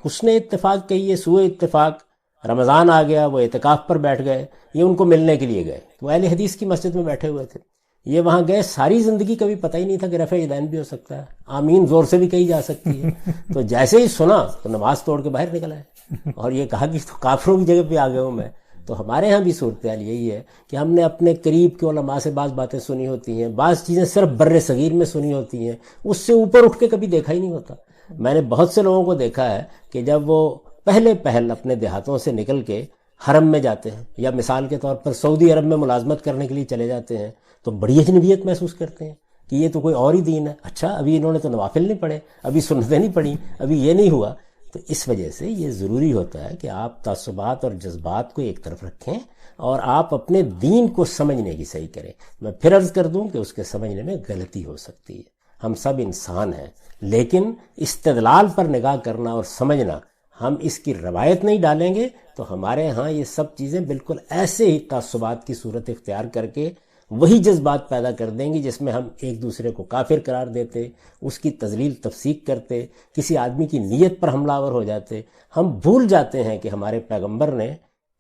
حسن اتفاق کہیے، سوء اتفاق، رمضان آ گیا، وہ اعتکاف پر بیٹھ گئے، یہ ان کو ملنے کے لیے گئے، وہ اہل حدیث کی مسجد میں بیٹھے ہوئے تھے، یہ وہاں گئے، ساری زندگی کبھی پتہ ہی نہیں تھا کہ رفع یدین بھی ہو سکتا ہے، آمین زور سے بھی کہی جا سکتی ہے۔ تو جیسے ہی سنا تو نماز توڑ کے باہر نکل آئے اور یہ کہا کہ تو کافروں کی جگہ پہ آ گیا ہوں میں۔ تو ہمارے ہاں بھی صورتحال یہی ہے کہ ہم نے اپنے قریب کے علماء سے بعض باتیں سنی ہوتی ہیں، بعض چیزیں صرف بر صغیر میں سنی ہوتی ہیں، اس سے اوپر اٹھ کے کبھی دیکھا ہی نہیں ہوتا۔ میں نے بہت سے لوگوں کو دیکھا ہے کہ جب وہ پہل اپنے دیہاتوں سے نکل کے حرم میں جاتے ہیں یا مثال کے طور پر سعودی عرب میں ملازمت کرنے کے لیے چلے جاتے ہیں تو بڑی اجنبیت محسوس کرتے ہیں کہ یہ تو کوئی اور ہی دین ہے، اچھا ابھی انہوں نے تو نوافل نہیں پڑھے، ابھی سنتیں نہیں پڑھی، ابھی یہ نہیں ہوا۔ تو اس وجہ سے یہ ضروری ہوتا ہے کہ آپ تعصبات اور جذبات کو ایک طرف رکھیں اور آپ اپنے دین کو سمجھنے کی صحیح کریں۔ میں پھر عرض کر دوں کہ اس کے سمجھنے میں غلطی ہو سکتی ہے، ہم سب انسان ہیں، لیکن استدلال پر نگاہ کرنا اور سمجھنا، ہم اس کی روایت نہیں ڈالیں گے تو ہمارے ہاں یہ سب چیزیں بالکل ایسے ہی تعصبات کی صورت اختیار کر کے وہی جذبات پیدا کر دیں گی جس میں ہم ایک دوسرے کو کافر قرار دیتے، اس کی تذلیل تفسیق کرتے، کسی آدمی کی نیت پر حملہ آور ہو جاتے۔ ہم بھول جاتے ہیں کہ ہمارے پیغمبر نے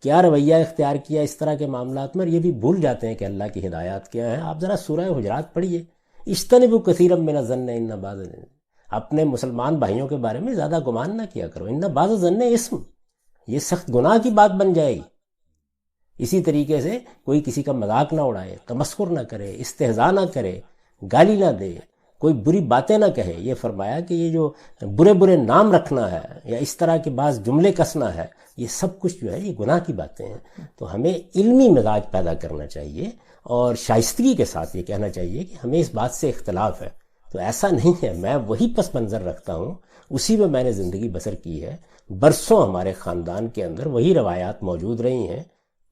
کیا رویہ اختیار کیا اس طرح کے معاملات میں، اور یہ بھی بھول جاتے ہیں کہ اللہ کی ہدایات کیا ہیں۔ آپ ذرا سورہ حجرات پڑھیے، اجتنبوا کثیرا من الظن ان بعض، اپنے مسلمان بھائیوں کے بارے میں زیادہ گمان نہ کیا کرو، ان بعض الظن اسم، یہ سخت گناہ کی بات بن جائے گی۔ اسی طریقے سے کوئی کسی کا مذاق نہ اڑائے، تمسخر نہ کرے، استہزاء نہ کرے، گالی نہ دے، کوئی بری باتیں نہ کہے۔ یہ فرمایا کہ یہ جو برے برے نام رکھنا ہے یا اس طرح کے بعض جملے کسنا ہے، یہ سب کچھ جو ہے یہ گناہ کی باتیں ہیں۔ تو ہمیں علمی مزاج پیدا کرنا چاہیے اور شائستگی کے ساتھ یہ کہنا چاہیے کہ ہمیں اس بات سے اختلاف ہے، تو ایسا نہیں ہے، میں وہی پس منظر رکھتا ہوں، اسی میں نے زندگی بسر کی ہے، برسوں ہمارے خاندان کے اندر وہی روایات موجود رہی ہیں۔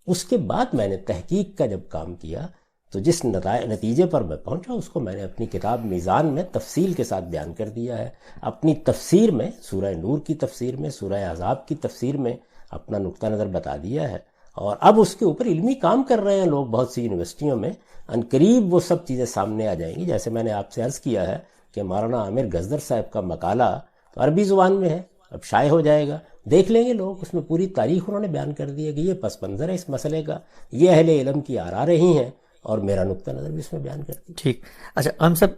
اس کے بعد میں نے تحقیق کا جب کام کیا تو جس نتیجے پر میں پہنچا اس کو میں نے اپنی کتاب میزان میں تفصیل کے ساتھ بیان کر دیا ہے۔ اپنی تفسیر میں، سورہ نور کی تفسیر میں، سورہ احزاب کی تفسیر میں اپنا نقطہ نظر بتا دیا ہے، اور اب اس کے اوپر علمی کام کر رہے ہیں لوگ بہت سی یونیورسٹیوں میں۔ عنقریب وہ سب چیزیں سامنے آ جائیں گی، جیسے میں نے آپ سے عرض کیا ہے کہ مولانا عامر گزدر صاحب کا مقالہ تو عربی زبان میں ہے، اب شائع ہو جائے گا، دیکھ لیں گے لوگ، اس میں پوری تاریخ انہوں نے بیان کر دی ہے کہ یہ پس منظر ہے اس مسئلے کا، یہ اہل علم کی آراء رہی ہیں، اور میرا نقطہ نظر بھی اس میں بیان کر دی۔ ٹھیک، اچھا ہم سب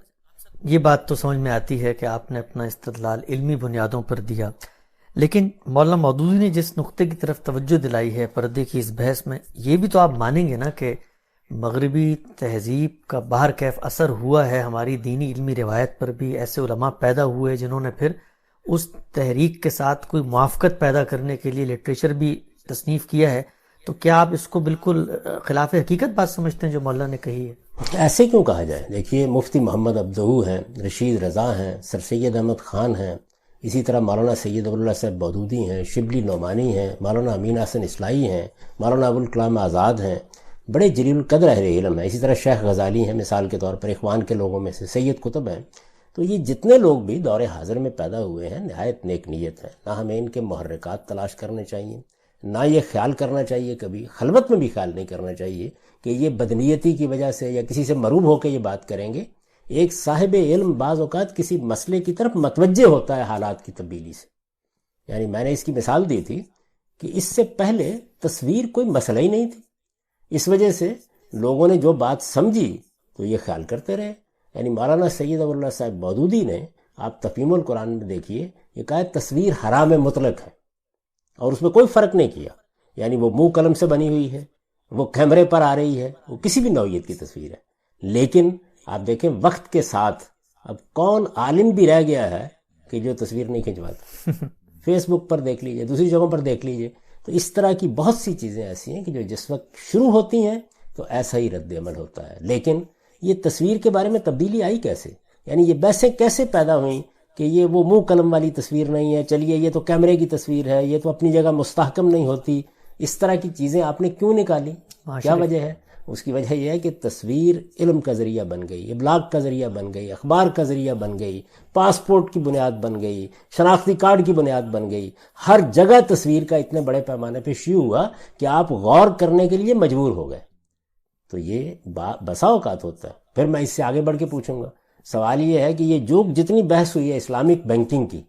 یہ بات تو سمجھ میں آتی ہے کہ آپ نے اپنا استدلال علمی بنیادوں پر دیا، لیکن مولانا مودودی نے جس نقطے کی طرف توجہ دلائی ہے پردے کی اس بحث میں، یہ بھی تو آپ مانیں گے نا کہ مغربی تہذیب کا باہر کیف اثر ہوا ہے ہماری دینی علمی روایت پر بھی، ایسے علماء پیدا ہوئے جنہوں نے پھر اس تحریک کے ساتھ کوئی موافقت پیدا کرنے کے لیے لٹریچر بھی تصنیف کیا ہے، تو کیا آپ اس کو بالکل خلاف حقیقت بات سمجھتے ہیں جو مولانا نے کہی ہے؟ ایسے کیوں کہا جائے؟ دیکھیے مفتی محمد عبدہو ہیں، رشید رضا ہیں، سر سید احمد خان ہیں، اسی طرح مولانا سید ابواللہ صاحب مودودی ہیں، شبلی نعمانی ہیں، مولانا امین حسن اصلاحی ہیں، مولانا ابوالکلام آزاد ہیں، بڑے جلیل القدر اہل علم ہیں، اسی طرح شیخ غزالی ہیں مثال کے طور پر، اخوان کے لوگوں میں سے سید قطب ہیں۔ تو یہ جتنے لوگ بھی دور حاضر میں پیدا ہوئے ہیں نہایت نیک نیت ہیں، نہ ہمیں ان کے محرکات تلاش کرنے چاہیے، نہ یہ خیال کرنا چاہیے، کبھی خلوت میں بھی خیال نہیں کرنا چاہیے کہ یہ بدنیتی کی وجہ سے یا کسی سے مروب ہو کے یہ بات کریں گے۔ ایک صاحب علم بعض اوقات کسی مسئلے کی طرف متوجہ ہوتا ہے حالات کی تبدیلی سے۔ یعنی میں نے اس کی مثال دی تھی کہ اس سے پہلے تصویر کوئی مسئلہ ہی نہیں تھی، اس وجہ سے لوگوں نے جو بات سمجھی تو یہ خیال کرتے رہے۔ یعنی مولانا سید ابواللہ صاحب مودودی نے، آپ تفہیم القرآن میں دیکھیے، یہ کہا تصویر حرام مطلق ہے، اور اس میں کوئی فرق نہیں کیا، یعنی وہ منہ قلم سے بنی ہوئی ہے، وہ کیمرے پر آ رہی ہے، وہ کسی بھی نوعیت کی تصویر ہے۔ لیکن آپ دیکھیں وقت کے ساتھ اب کون عالم بھی رہ گیا ہے کہ جو تصویر نہیں کھنچواتا؟ فیس بک پر دیکھ لیجئے، دوسری جگہوں پر دیکھ لیجئے۔ تو اس طرح کی بہت سی چیزیں ایسی ہیں کہ جو جس وقت شروع ہوتی ہیں تو ایسا ہی رد عمل ہوتا ہے۔ لیکن یہ تصویر کے بارے میں تبدیلی آئی کیسے؟ یعنی یہ بحثیں کیسے پیدا ہوئیں کہ یہ وہ منہ قلم والی تصویر نہیں ہے، چلیے یہ تو کیمرے کی تصویر ہے، یہ تو اپنی جگہ مستحکم نہیں ہوتی، اس طرح کی چیزیں آپ نے کیوں نکالی؟ کیا وجہ ہے؟ اس کی وجہ یہ ہے کہ تصویر علم کا ذریعہ بن گئی، ابلاغ کا ذریعہ بن گئی، اخبار کا ذریعہ بن گئی، پاسپورٹ کی بنیاد بن گئی، شناختی کارڈ کی بنیاد بن گئی۔ ہر جگہ تصویر کا اتنے بڑے پیمانے پہ شیوع ہوا کہ آپ غور کرنے کے لیے مجبور ہو گئے۔ تو یہ بسا اوقات ہوتا ہے۔ پھر میں اس سے آگے بڑھ کے پوچھوں گا، سوال یہ ہے کہ یہ جو جتنی بحث ہوئی ہے اسلامک بینکنگ کی،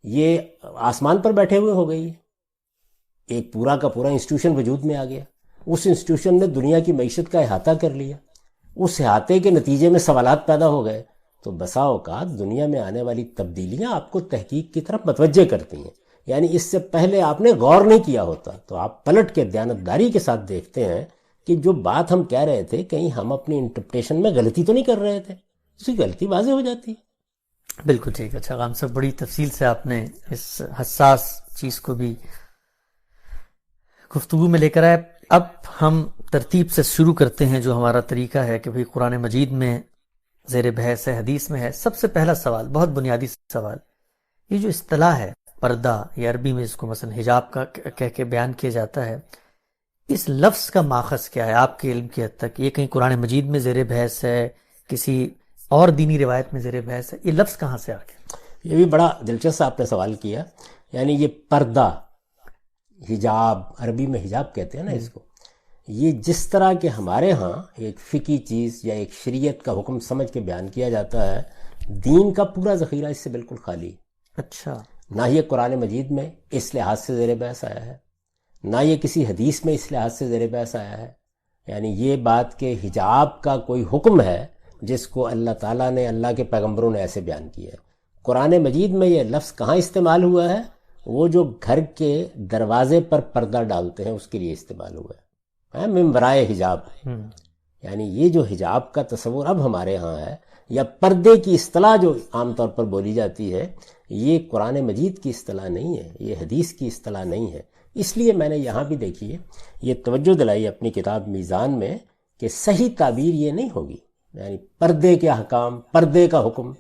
یہ آسمان پر بیٹھے ہوئے ہو گئی ہے۔ ایک پورا کا پورا انسٹیٹیوشن وجود میں آ گیا، اس انسٹیٹیوشن نے دنیا کی معیشت کا احاطہ کر لیا، اس احاطے کے نتیجے میں سوالات پیدا ہو گئے۔ تو بسا اوقات دنیا میں آنے والی تبدیلیاں آپ کو تحقیق کی طرف متوجہ کرتی ہیں، یعنی اس سے پہلے آپ نے غور نہیں کیا ہوتا، تو آپ پلٹ کے دیانتداری کے ساتھ دیکھتے ہیں کہ جو بات ہم کہہ رہے تھے کہیں ہم اپنی انٹرپریٹیشن میں غلطی تو نہیں کر رہے تھے، اس کی غلطی واضح ہو جاتی ہے۔ بالکل ٹھیک ہے۔ اچھا غام صاحب، بڑی تفصیل سے آپ نے اس حساس چیز کو بھی گفتگو میں لے کر آئے۔ اب ہم ترتیب سے شروع کرتے ہیں جو ہمارا طریقہ ہے کہ بھئی قرآن مجید میں زیر بحث ہے، حدیث میں ہے۔ سب سے پہلا سوال، بہت بنیادی سوال، یہ جو اصطلاح ہے پردہ، یا عربی میں اس کو مثلا حجاب کا کہہ کے بیان کیا جاتا ہے، اس لفظ کا ماخذ کیا ہے آپ کے علم کی حد تک؟ یہ کہیں قرآن مجید میں زیر بحث ہے، کسی اور دینی روایت میں زیر بحث ہے؟ یہ لفظ کہاں سے آ گیا؟ یہ بھی بڑا دلچسپ آپ نے سوال کیا۔ یعنی یہ پردہ، حجاب، عربی میں حجاب کہتے ہیں نا اس کو، یہ جس طرح کہ ہمارے ہاں ایک فقہی چیز یا ایک شریعت کا حکم سمجھ کے بیان کیا جاتا ہے، دین کا پورا ذخیرہ اس سے بالکل خالی ہے۔ اچھا۔ نہ یہ قرآن مجید میں اس لحاظ سے زیر بحث آیا ہے، نہ یہ کسی حدیث میں اس لحاظ سے زیر بحث آیا ہے۔ یعنی یہ بات کہ حجاب کا کوئی حکم ہے جس کو اللہ تعالیٰ نے، اللہ کے پیغمبروں نے ایسے بیان کیا ہے۔ قرآن مجید میں یہ لفظ کہاں استعمال ہوا ہے؟ وہ جو گھر کے دروازے پر پردہ ڈالتے ہیں اس کے لیے استعمال ہوا ہے، من ورائے حجاب۔ یعنی یہ جو حجاب کا تصور اب ہمارے ہاں ہے، یا پردے کی اصطلاح جو عام طور پر بولی جاتی ہے، یہ قرآن مجید کی اصطلاح نہیں ہے، یہ حدیث کی اصطلاح نہیں ہے۔ اس لیے میں نے یہاں بھی دیکھیے یہ توجہ دلائی اپنی کتاب میزان میں کہ صحیح تعبیر یہ نہیں ہوگی، یعنی پردے کے احکام، پردے کا حکم،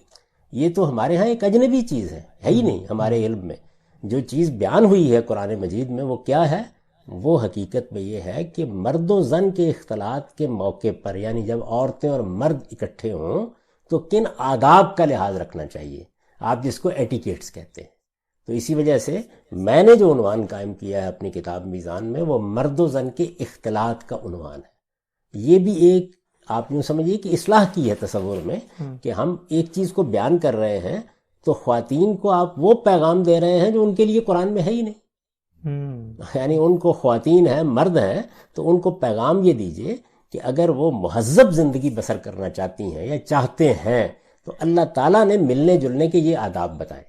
یہ تو ہمارے ہاں ایک اجنبی چیز ہے ہی نہیں۔ ہمارے علم میں جو چیز بیان ہوئی ہے قرآن مجید میں وہ کیا ہے؟ وہ حقیقت میں یہ ہے کہ مرد و زن کے اختلاط کے موقع پر، یعنی جب عورتیں اور مرد اکٹھے ہوں تو کن آداب کا لحاظ رکھنا چاہیے، آپ جس کو ایٹیکیٹس کہتے ہیں۔ تو اسی وجہ سے میں نے جو عنوان قائم کیا ہے اپنی کتاب میزان میں، وہ مرد و زن کے اختلاط کا عنوان ہے۔ یہ بھی ایک آپ یوں سمجھیے کہ اصلاح کی ہے تصور میں، کہ ہم ایک چیز کو بیان کر رہے ہیں تو خواتین کو آپ وہ پیغام دے رہے ہیں جو ان کے لیے قرآن میں ہے ہی نہیں۔ یعنی ان کو، خواتین ہیں، مرد ہیں، تو ان کو پیغام یہ دیجئے کہ اگر وہ مہذب زندگی بسر کرنا چاہتی ہیں یا چاہتے ہیں تو اللہ تعالیٰ نے ملنے جلنے کے یہ آداب بتائے۔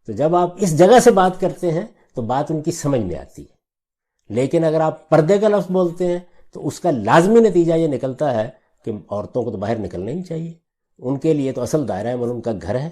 تو جب آپ اس جگہ سے بات کرتے ہیں تو بات ان کی سمجھ میں آتی ہے۔ لیکن اگر آپ پردے کا لفظ بولتے ہیں تو اس کا لازمی نتیجہ یہ نکلتا ہے کہ عورتوں کو تو باہر نکلنا ہی چاہیے، ان کے لیے تو اصل دائرہ عمل ان کا گھر ہے،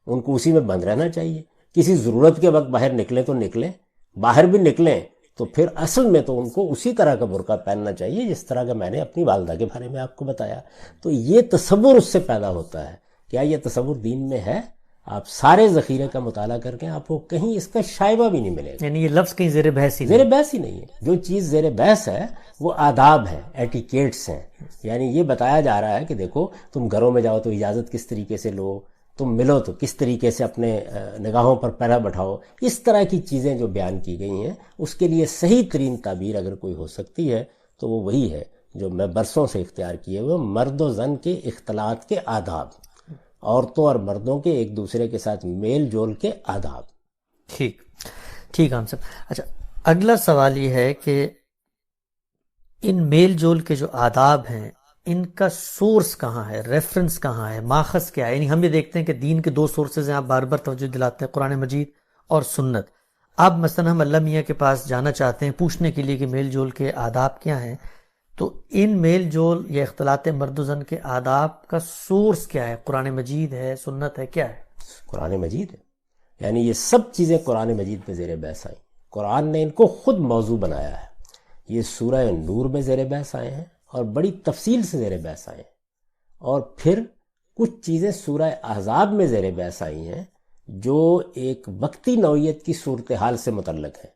ان کو اسی میں بند رہنا چاہیے۔ کسی ضرورت کے وقت باہر نکلیں تو نکلیں، باہر بھی نکلیں تو پھر اصل میں تو ان کو اسی طرح کا برقع پہننا چاہیے جس طرح کا میں نے اپنی والدہ کے بارے میں آپ کو بتایا۔ تو یہ تصور اس سے پیدا ہوتا ہے۔ کیا یہ تصور دین میں ہے؟ آپ سارے ذخیرے کا مطالعہ کر کے آپ کو کہیں اس کا شائبہ بھی نہیں ملے گا۔ یعنی یہ لفظ کہیں زیر بحث ہی زیر بحث ہی نہیں ہے۔ جو چیز زیر بحث ہے وہ آداب ہے، ایٹیکیٹس ہیں۔ یعنی یہ بتایا جا رہا ہے کہ دیکھو تم گھروں میں جاؤ تو اجازت کس طریقے سے لو، تم ملو تو کس طریقے سے اپنے نگاہوں پر پہرا بٹھاؤ۔ اس طرح کی چیزیں جو بیان کی گئی ہیں، اس کے لیے صحیح ترین تعبیر اگر کوئی ہو سکتی ہے تو وہ وہی ہے جو میں برسوں سے اختیار کیے ہوئے مرد و زن کے اختلاط کے آداب، عورتوں اور مردوں کے ایک دوسرے کے ساتھ میل جول کے آداب۔ ٹھیک ہم صاحب۔ اچھا، اگلا سوال یہ ہے کہ ان میل جول کے جو آداب ہیں ان کا سورس کہاں ہے، ریفرنس کہاں ہے، ماخذ کیا ہے؟ یعنی ہم یہ دیکھتے ہیں کہ دین کے دو سورسز ہیں، آپ بار بار توجہ دلاتے ہیں، قرآن مجید اور سنت۔ اب مثلا ہم اللہ میاں کے پاس جانا چاہتے ہیں پوچھنے کے لیے کہ میل جول کے آداب کیا ہیں، تو ان میل جول یا اختلاط مرد و زن کے آداب کا سورس کیا ہے؟ قرآن مجید ہے، سنت ہے، کیا ہے؟ قرآن مجید ہے۔ یعنی یہ سب چیزیں قرآن مجید میں زیر بحث آئیں، قرآن نے ان کو خود موضوع بنایا ہے۔ یہ سورہ نور میں زیر بحث آئے ہیں اور بڑی تفصیل سے زیر بحث آئے ہیں، اور پھر کچھ چیزیں سورہ احزاب میں زیر بحث آئی ہیں جو ایک وقتی نوعیت کی صورتحال سے متعلق ہیں۔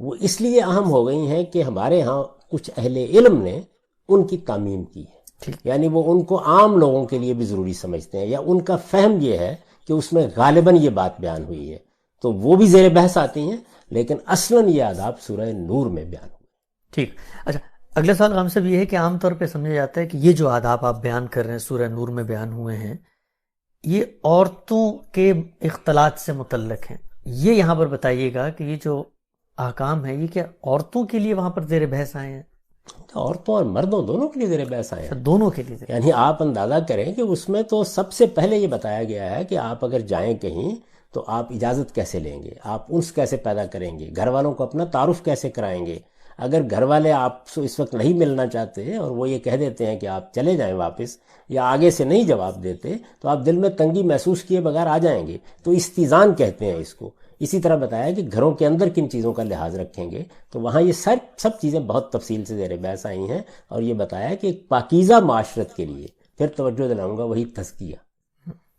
وہ اس لیے اہم ہو گئی ہیں کہ ہمارے ہاں کچھ اہل علم نے ان کی تعمیم کی ہے، یعنی وہ ان کو عام لوگوں کے لیے بھی ضروری سمجھتے ہیں، یا ان کا فہم یہ ہے کہ اس میں غالباً یہ بات بیان ہوئی ہے، تو وہ بھی زیر بحث آتی ہیں، لیکن اصلاً یہ آداب سورہ نور میں بیان ہوئے۔ ٹھیک، اچھا اگلا سوال غام صاحب یہ ہے کہ عام طور پہ سمجھا جاتا ہے کہ یہ جو آداب آپ بیان کر رہے ہیں سورہ نور میں بیان ہوئے ہیں یہ عورتوں کے اختلاط سے متعلق ہیں، یہ یہاں پر بتائیے گا کہ یہ جو احکام ہیں یہ کیا عورتوں کے لیے وہاں پر زیر بحث آئے ہیں؟ عورتوں اور مردوں دونوں کے لیے زیر بحث آئے ہیں، دونوں کے لیے، یعنی آپ اندازہ کریں کہ اس میں تو سب سے پہلے یہ بتایا گیا ہے کہ آپ اگر جائیں کہیں تو آپ اجازت کیسے لیں گے، آپ انس کیسے پیدا کریں گے، گھر والوں کو اپنا تعارف کیسے کرائیں گے۔ اگر گھر والے آپ سے اس وقت نہیں ملنا چاہتے اور وہ یہ کہہ دیتے ہیں کہ آپ چلے جائیں واپس، یا آگے سے نہیں جواب دیتے، تو آپ دل میں تنگی محسوس کیے بغیر آ جائیں گے، تو استیزان کہتے ہیں اس کو۔ اسی طرح بتایا کہ گھروں کے اندر کن چیزوں کا لحاظ رکھیں گے، تو وہاں یہ سب چیزیں بہت تفصیل سے زیر بحث آئی ہیں، اور یہ بتایا کہ ایک پاکیزہ معاشرت کے لیے، پھر توجہ دلاؤں گا وہی تزکیہ،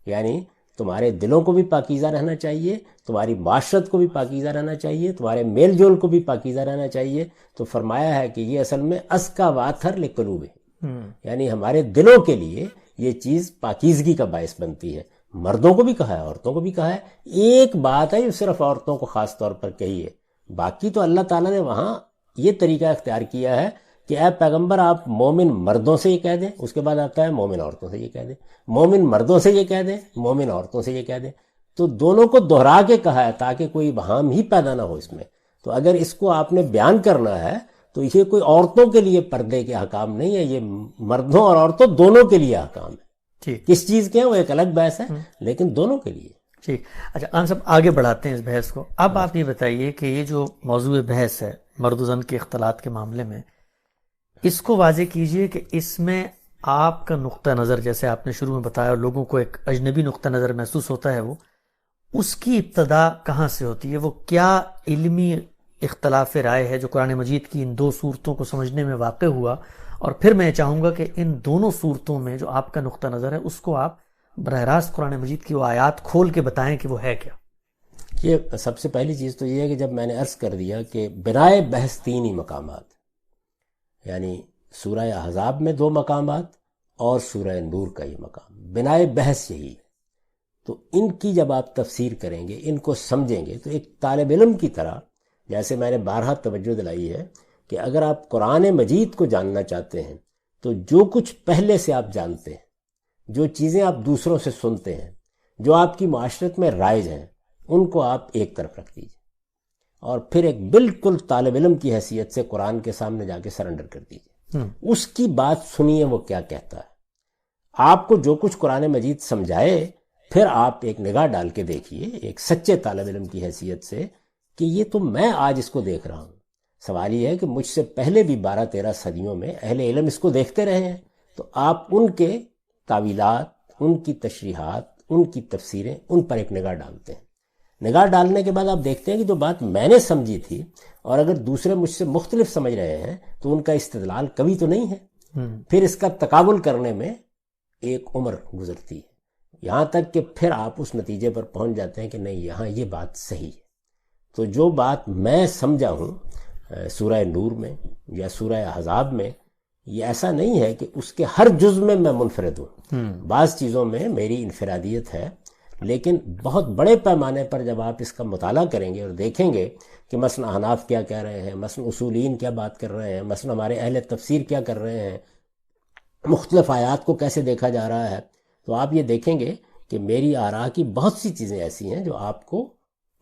یعنی تمہارے دلوں کو بھی پاکیزہ رہنا چاہیے، تمہاری معاشرت کو بھی پاکیزہ رہنا چاہیے، تمہارے میل جول کو بھی پاکیزہ رہنا چاہیے۔ تو فرمایا ہے کہ یہ اصل میں ازکا واتھر لقلوب ہے، یعنی ہمارے دلوں کے لیے یہ چیز پاکیزگی کا باعث بنتی ہے۔ مردوں کو بھی کہا ہے، عورتوں کو بھی کہا ہے۔ ایک بات ہے جو صرف عورتوں کو خاص طور پر کہی ہے، باقی تو اللہ تعالیٰ نے وہاں یہ طریقہ اختیار کیا ہے کہ اے پیغمبر آپ مومن مردوں سے یہ کہہ دیں، اس کے بعد آتا ہے مومن عورتوں سے یہ کہہ دیں، مومن مردوں سے یہ کہہ دیں، مومن عورتوں سے یہ کہہ دیں، تو دونوں کو دہرا کے کہا ہے تاکہ کوئی ابہام ہی پیدا نہ ہو اس میں۔ تو اگر اس کو آپ نے بیان کرنا ہے تو یہ کوئی عورتوں کے لیے پردے کے احکام نہیں ہے، یہ مردوں اور عورتوں دونوں کے لیے احکام ہے۔ کس چیز کے ہیں وہ ایک الگ بحث ہے، لیکن دونوں کے لیے۔ ٹھیک، اچھا ہم سب آگے بڑھاتے ہیں اس بحث کو۔ اب آپ یہ بتائیے کہ یہ جو موضوع بحث ہے مرد و زن کے اختلاط کے معاملے میں، اس کو واضح کیجئے کہ اس میں آپ کا نقطہ نظر، جیسے آپ نے شروع میں بتایا اور لوگوں کو ایک اجنبی نقطہ نظر محسوس ہوتا ہے، وہ اس کی ابتدا کہاں سے ہوتی ہے؟ وہ کیا علمی اختلاف رائے ہے جو قرآن مجید کی ان دو صورتوں کو سمجھنے میں واقع ہوا؟ اور پھر میں چاہوں گا کہ ان دونوں صورتوں میں جو آپ کا نقطہ نظر ہے اس کو آپ براہ راست قرآن مجید کی وہ آیات کھول کے بتائیں کہ وہ ہے کیا۔ یہ سب سے پہلی چیز تو یہ ہے کہ جب میں نے عرض کر دیا کہ بنائے بحث تین ہی مقامات، یعنی سورہ احزاب میں 2 مقامات اور سورہ نور کا یہ مقام، بنائے بحث یہی ہے۔ تو ان کی جب آپ تفسیر کریں گے، ان کو سمجھیں گے، تو ایک طالب علم کی طرح، جیسے میں نے بارہا توجہ دلائی ہے کہ اگر آپ قرآن مجید کو جاننا چاہتے ہیں تو جو کچھ پہلے سے آپ جانتے ہیں، جو چیزیں آپ دوسروں سے سنتے ہیں، جو آپ کی معاشرت میں رائج ہیں، ان کو آپ ایک طرف رکھ دیجئے اور پھر ایک بالکل طالب علم کی حیثیت سے قرآن کے سامنے جا کے سرنڈر کر دیجئے۔ اس کی بات سنیے وہ کیا کہتا ہے، آپ کو جو کچھ قرآن مجید سمجھائے پھر آپ ایک نگاہ ڈال کے دیکھیے ایک سچے طالب علم کی حیثیت سے کہ یہ تو میں آج اس کو دیکھ رہا ہوں۔ سوال یہ ہے کہ مجھ سے پہلے بھی 12-13 صدیوں میں اہل علم اس کو دیکھتے رہے ہیں، تو آپ ان کے تعویلات، ان کی تشریحات، ان کی تفسیریں، ان پر ایک نگاہ ڈالتے ہیں۔ نگاہ ڈالنے کے بعد آپ دیکھتے ہیں کہ جو بات میں نے سمجھی تھی اور اگر دوسرے مجھ سے مختلف سمجھ رہے ہیں تو ان کا استدلال کبھی تو نہیں ہے، پھر اس کا تقابل کرنے میں ایک عمر گزرتی ہے، یہاں تک کہ پھر آپ اس نتیجے پر پہنچ جاتے ہیں کہ نہیں یہاں یہ بات صحیح ہے۔ تو جو بات میں سمجھا ہوں سورہ نور میں یا سورہ احزاب میں، یہ ایسا نہیں ہے کہ اس کے ہر جز میں منفرد ہوں، بعض چیزوں میں میری انفرادیت ہے، لیکن بہت بڑے پیمانے پر جب آپ اس کا مطالعہ کریں گے اور دیکھیں گے کہ مثلا احناف کیا کہہ رہے ہیں، مثلا اصولین کیا بات کر رہے ہیں، مثلا ہمارے اہل تفسیر کیا کر رہے ہیں، مختلف آیات کو کیسے دیکھا جا رہا ہے، تو آپ یہ دیکھیں گے کہ میری آراء کی بہت سی چیزیں ایسی ہیں جو آپ کو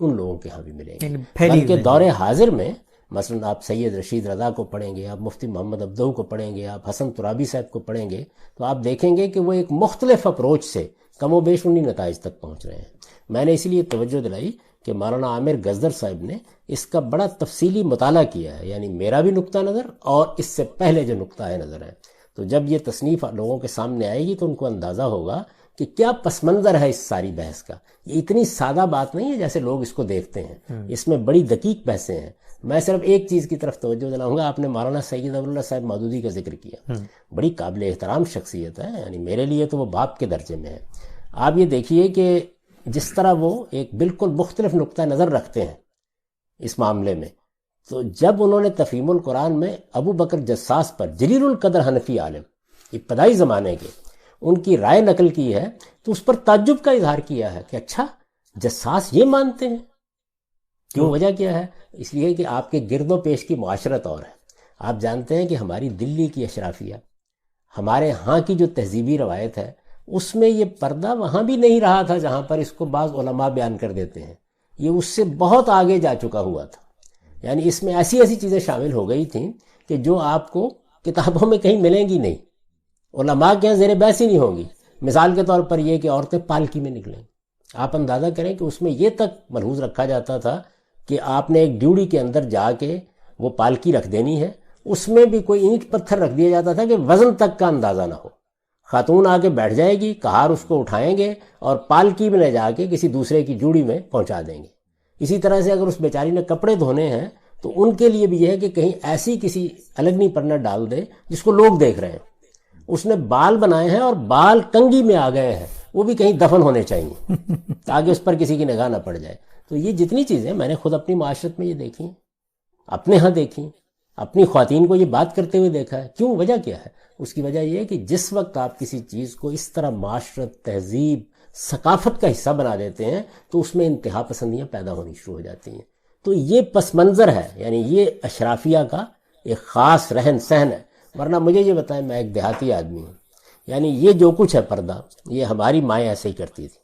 ان لوگوں کے ہاں بھی ملیں گی، بلکہ دور حاضر میں مثلا آپ سید رشید رضا کو پڑھیں گے، آپ مفتی محمد عبدو کو پڑھیں گے، آپ حسن ترابی صاحب کو پڑھیں گے، تو آپ دیکھیں گے کہ وہ ایک مختلف اپروچ سے کم و بیش انہی نتائج تک پہنچ رہے ہیں۔ میں نے اس لیے توجہ دلائی کہ مولانا عامر گزدر صاحب نے اس کا بڑا تفصیلی مطالعہ کیا ہے، یعنی میرا بھی نقطہ نظر اور اس سے پہلے جو نقطہ نظر ہے، تو جب یہ تصنیف لوگوں کے سامنے آئے گی تو ان کو اندازہ ہوگا کہ کیا پس منظر ہے اس ساری بحث کا۔ یہ اتنی سادہ بات نہیں ہے جیسے لوگ اس کو دیکھتے ہیں، اس میں بڑی دقیق بحثیں ہیں۔ میں صرف ایک چیز کی طرف توجہ دلاؤں گا، آپ نے مولانا سید ابواللہ صاحب مودودی کا ذکر کیا، بڑی قابل احترام شخصیت ہے، یعنی میرے لیے تو وہ باپ کے درجے میں ہے۔ آپ یہ دیکھیے کہ جس طرح وہ ایک بالکل مختلف نقطہ نظر رکھتے ہیں اس معاملے میں، تو جب انہوں نے تفہیم القرآن میں ابو بکر جساس پر، جلیل القدر حنفی عالم ابتدائی زمانے کے، ان کی رائے نقل کی ہے، تو اس پر تعجب کا اظہار کیا ہے کہ اچھا جساس یہ مانتے ہیں. کیوں؟ وجہ کیا ہے؟ اس لیے کہ آپ کے گرد و پیش کی معاشرت اور ہے. آپ جانتے ہیں کہ ہماری دلی کی اشرافیہ، ہمارے ہاں کی جو تہذیبی روایت ہے، اس میں یہ پردہ وہاں بھی نہیں رہا تھا جہاں پر اس کو بعض علماء بیان کر دیتے ہیں. یہ اس سے بہت آگے جا چکا ہوا تھا. یعنی اس میں ایسی ایسی چیزیں شامل ہو گئی تھیں کہ جو آپ کو کتابوں میں کہیں ملیں گی نہیں، علماء کے یہاں زیر بحث ہی نہیں ہوں گی. مثال کے طور پر یہ کہ عورتیں پالکی میں نکلیں. آپ اندازہ کریں کہ اس میں یہ تک ملحوظ رکھا جاتا تھا کہ آپ نے ایک ڈیوڑی کے اندر جا کے وہ پالکی رکھ دینی ہے. اس میں بھی کوئی اینٹ پتھر رکھ دیا جاتا تھا کہ وزن تک کا اندازہ نہ ہو. خاتون آ کے بیٹھ جائے گی، کہار اس کو اٹھائیں گے اور پالکی میں لے جا کے کسی دوسرے کی جوڑی میں پہنچا دیں گے. اسی طرح سے اگر اس بیچاری نے کپڑے دھونے ہیں تو ان کے لیے بھی یہ ہے کہ کہیں ایسی کسی الگنی پر نہ ڈال دے جس کو لوگ دیکھ رہے ہیں. اس نے بال بنائے ہیں اور بال کنگھی میں آ گئے ہیں، وہ بھی کہیں دفن ہونے چاہیے تاکہ اس پر کسی کی نگاہ نہ پڑ جائے. تو یہ جتنی چیزیں میں نے خود اپنی معاشرت میں یہ دیکھی، اپنے ہاں دیکھی، اپنی خواتین کو یہ بات کرتے ہوئے دیکھا ہے. کیوں؟ وجہ کیا ہے؟ اس کی وجہ یہ ہے کہ جس وقت آپ کسی چیز کو اس طرح معاشرت، تہذیب، ثقافت کا حصہ بنا دیتے ہیں تو اس میں انتہا پسندیاں پیدا ہونی شروع ہو جاتی ہیں. تو یہ پس منظر ہے، یعنی یہ اشرافیہ کا ایک خاص رہن سہن ہے. ورنہ مجھے یہ بتائیں، میں ایک دیہاتی آدمی ہوں، یعنی یہ جو کچھ ہے پردہ، یہ ہماری مائیں ایسے ہی کرتی تھی.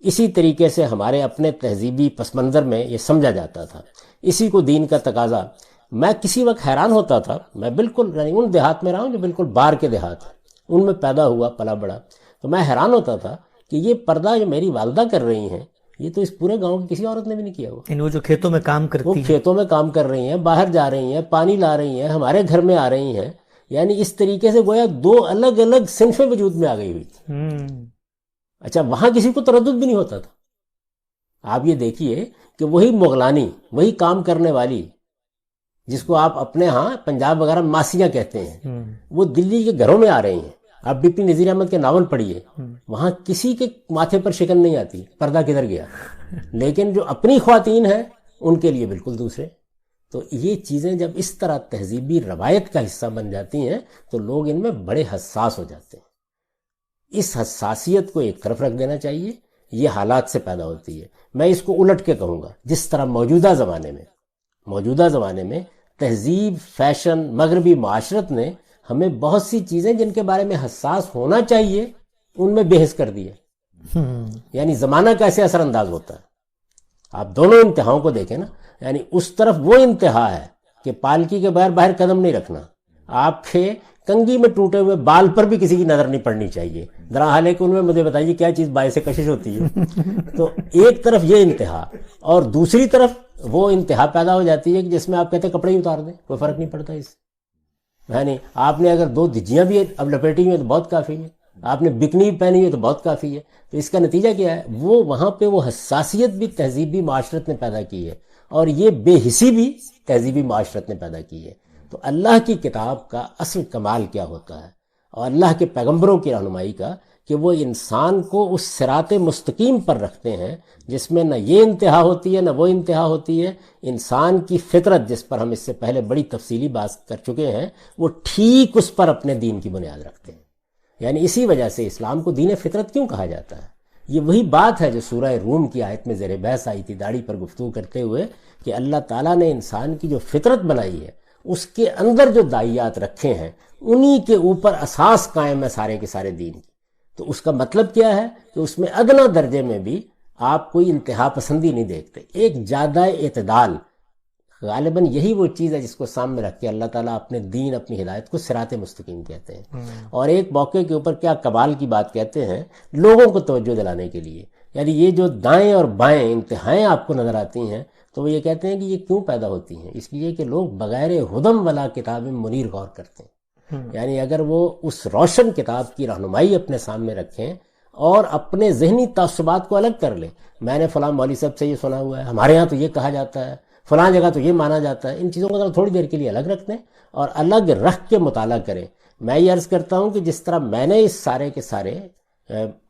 اسی طریقے سے ہمارے اپنے تہذیبی پس منظر میں یہ سمجھا جاتا تھا. اسی کو دین کا تقاضا. میں کسی وقت حیران ہوتا تھا، میں بالکل یعنی ان دیہات میں رہا ہوں جو بالکل باہر کے دیہات ہیں، ان میں پیدا ہوا پلا بڑا، تو میں حیران ہوتا تھا کہ یہ پردہ جو میری والدہ کر رہی ہیں، یہ تو اس پورے گاؤں کی کسی عورت نے بھی نہیں کیا. وہ جو کھیتوں میں کام کرتی ہیں، وہ کھیتوں میں کام کر رہی ہیں، باہر جا رہی ہیں، پانی لا رہی ہیں، ہمارے گھر میں آ رہی ہیں. یعنی اس طریقے سے گویا دو الگ الگ صنفیں وجود میں آ گئی ہوئی تھی. اچھا، وہاں کسی کو تردد بھی نہیں ہوتا تھا. آپ یہ دیکھیے کہ وہی مغلانی، وہی کام کرنے والی، جس کو آپ اپنے ہاں پنجاب وغیرہ ماسیاں کہتے ہیں، وہ دلی کے گھروں میں آ رہی ہیں. آپ ڈی پی نذیر احمد کے ناول پڑھیے، وہاں کسی کے ماتھے پر شکن نہیں آتی پردہ کدھر گیا. لیکن جو اپنی خواتین ہیں ان کے لیے بالکل دوسرے. تو یہ چیزیں جب اس طرح تہذیبی روایت کا حصہ بن جاتی ہیں تو لوگ ان میں بڑے حساس ہو جاتے ہیں. اس حساسیت کو ایک طرف رکھ دینا چاہیے. یہ حالات سے پیدا ہوتی ہے. میں اس کو الٹ کے کہوں گا، جس طرح موجودہ زمانے میں تہذیب، فیشن، مغربی معاشرت نے ہمیں بہت سی چیزیں جن کے بارے میں حساس ہونا چاہیے ان میں بحث کر دی ہے. یعنی زمانہ کیسے اثر انداز ہوتا ہے. آپ دونوں انتہاؤں کو دیکھیں نا. یعنی اس طرف وہ انتہا ہے کہ پالکی کے بغیر باہر قدم نہیں رکھنا، آپ کے کنگھی میں ٹوٹے ہوئے بال پر بھی کسی کی نظر نہیں پڑنی چاہیے. ذرا حال ہے کہ ان میں مجھے بتائیے کیا چیز باعث کشش ہوتی ہے. تو ایک طرف یہ انتہا، اور دوسری طرف وہ انتہا پیدا ہو جاتی ہے کہ جس میں آپ کہتے ہیں کپڑے ہی اتار دیں، کوئی فرق نہیں پڑتا اس سے. یعنی آپ نے اگر 2 دھجیاں بھی اب لپیٹی ہوئی ہیں تو بہت کافی ہے، آپ نے بکنی پہنی ہے تو بہت کافی ہے. تو اس کا نتیجہ کیا ہے؟ وہ وہاں پہ وہ حساسیت بھی تہذیبی معاشرت نے پیدا کی ہے، اور یہ بے حسی بھی تہذیبی معاشرت نے پیدا کی ہے. تو اللہ کی کتاب کا اصل کمال کیا ہوتا ہے، اور اللہ کے پیغمبروں کی رہنمائی کا، کہ وہ انسان کو اس صراط مستقیم پر رکھتے ہیں جس میں نہ یہ انتہا ہوتی ہے نہ وہ انتہا ہوتی ہے. انسان کی فطرت، جس پر ہم اس سے پہلے بڑی تفصیلی بات کر چکے ہیں، وہ ٹھیک اس پر اپنے دین کی بنیاد رکھتے ہیں. یعنی اسی وجہ سے اسلام کو دین فطرت کیوں کہا جاتا ہے؟ یہ وہی بات ہے جو سورہ روم کی آیت میں زیر بحث آئی تھی داڑھی پر گفتگو کرتے ہوئے، کہ اللہ تعالیٰ نے انسان کی جو فطرت بنائی ہے اس کے اندر جو داعیات رکھے ہیں انہی کے اوپر اساس قائم ہے سارے کے سارے دین کی. تو اس کا مطلب کیا ہے کہ اس میں ادنا درجے میں بھی آپ کوئی انتہا پسندی نہیں دیکھتے، ایک جادہ اعتدال. غالباً یہی وہ چیز ہے جس کو سامنے رکھ کے اللہ تعالیٰ اپنے دین، اپنی ہدایت کو صراط مستقیم کہتے ہیں. اور ایک موقع کے اوپر کیا کمال کی بات کہتے ہیں لوگوں کو توجہ دلانے کے لیے. یعنی یہ جو دائیں اور بائیں انتہائیں آپ کو نظر آتی ہیں تو وہ یہ کہتے ہیں کہ یہ کیوں پیدا ہوتی ہیں؟ اس لیے کہ لوگ بغیر ہدم ولا کتاب منیر غور کرتے ہیں. یعنی اگر وہ اس روشن کتاب کی رہنمائی اپنے سامنے رکھیں اور اپنے ذہنی تعصبات کو الگ کر لیں، میں نے فلاں مولوی صاحب سے یہ سنا ہوا ہے، ہمارے ہاں تو یہ کہا جاتا ہے، فلاں جگہ تو یہ مانا جاتا ہے، ان چیزوں کو تھوڑی دیر کے لیے الگ رکھ دیں اور الگ رکھ کے مطالعہ کریں. میں یہ عرض کرتا ہوں کہ جس طرح میں نے اس سارے کے سارے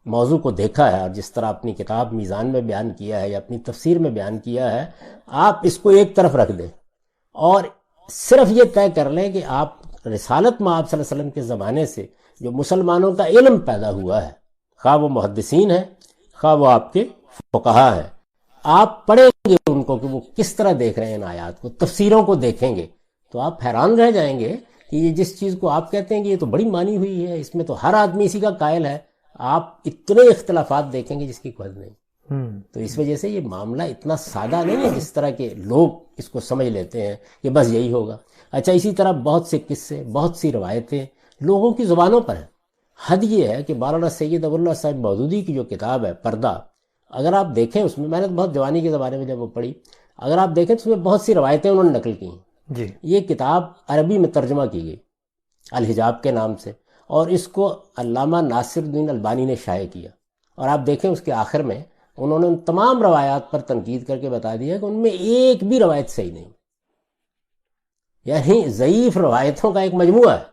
موضوع کو دیکھا ہے اور جس طرح اپنی کتاب میزان میں بیان کیا ہے یا اپنی تفسیر میں بیان کیا ہے، آپ اس کو ایک طرف رکھ دیں اور صرف یہ طے کر لیں کہ آپ رسالت مآب صلی اللہ علیہ وسلم کے زمانے سے جو مسلمانوں کا علم پیدا ہوا ہے، خواہ وہ محدثین ہیں خواہ وہ آپ کے فقہا ہیں، آپ پڑھیں گے ان کو کہ وہ کس طرح دیکھ رہے ہیں ان آیات کو، تفسیروں کو دیکھیں گے تو آپ حیران رہ جائیں گے کہ یہ جس چیز کو آپ کہتے ہیں کہ یہ تو بڑی مانی ہوئی ہے، اس میں تو ہر آدمی اسی کا قائل ہے، آپ اتنے اختلافات دیکھیں گے جس کی کوئی حد نہیں۔ تو اس وجہ سے یہ معاملہ اتنا سادہ نہیں ہے جس طرح کے لوگ اس کو سمجھ لیتے ہیں کہ بس یہی ہوگا۔ اچھا، اسی طرح بہت سے قصے، بہت سی روایتیں لوگوں کی زبانوں پر ہیں۔ حد یہ ہے کہ مولانا سید ابو اللہ صاحب مودودی کی جو کتاب ہے پردہ، اگر آپ دیکھیں اس میں نے بہت جوانی کے زمانے میں جب وہ پڑھی، اگر آپ دیکھیں تو اس میں بہت سی روایتیں انہوں نے نقل کی ہیں۔ جی، یہ کتاب عربی میں ترجمہ کی گئی الحجاب کے نام سے، اور اس کو علامہ ناصر الدین البانی نے شائع کیا، اور آپ دیکھیں اس کے آخر میں انہوں نے ان تمام روایات پر تنقید کر کے بتا دیا کہ ان میں ایک بھی روایت صحیح نہیں، یعنی ضعیف روایتوں کا ایک مجموعہ ہے۔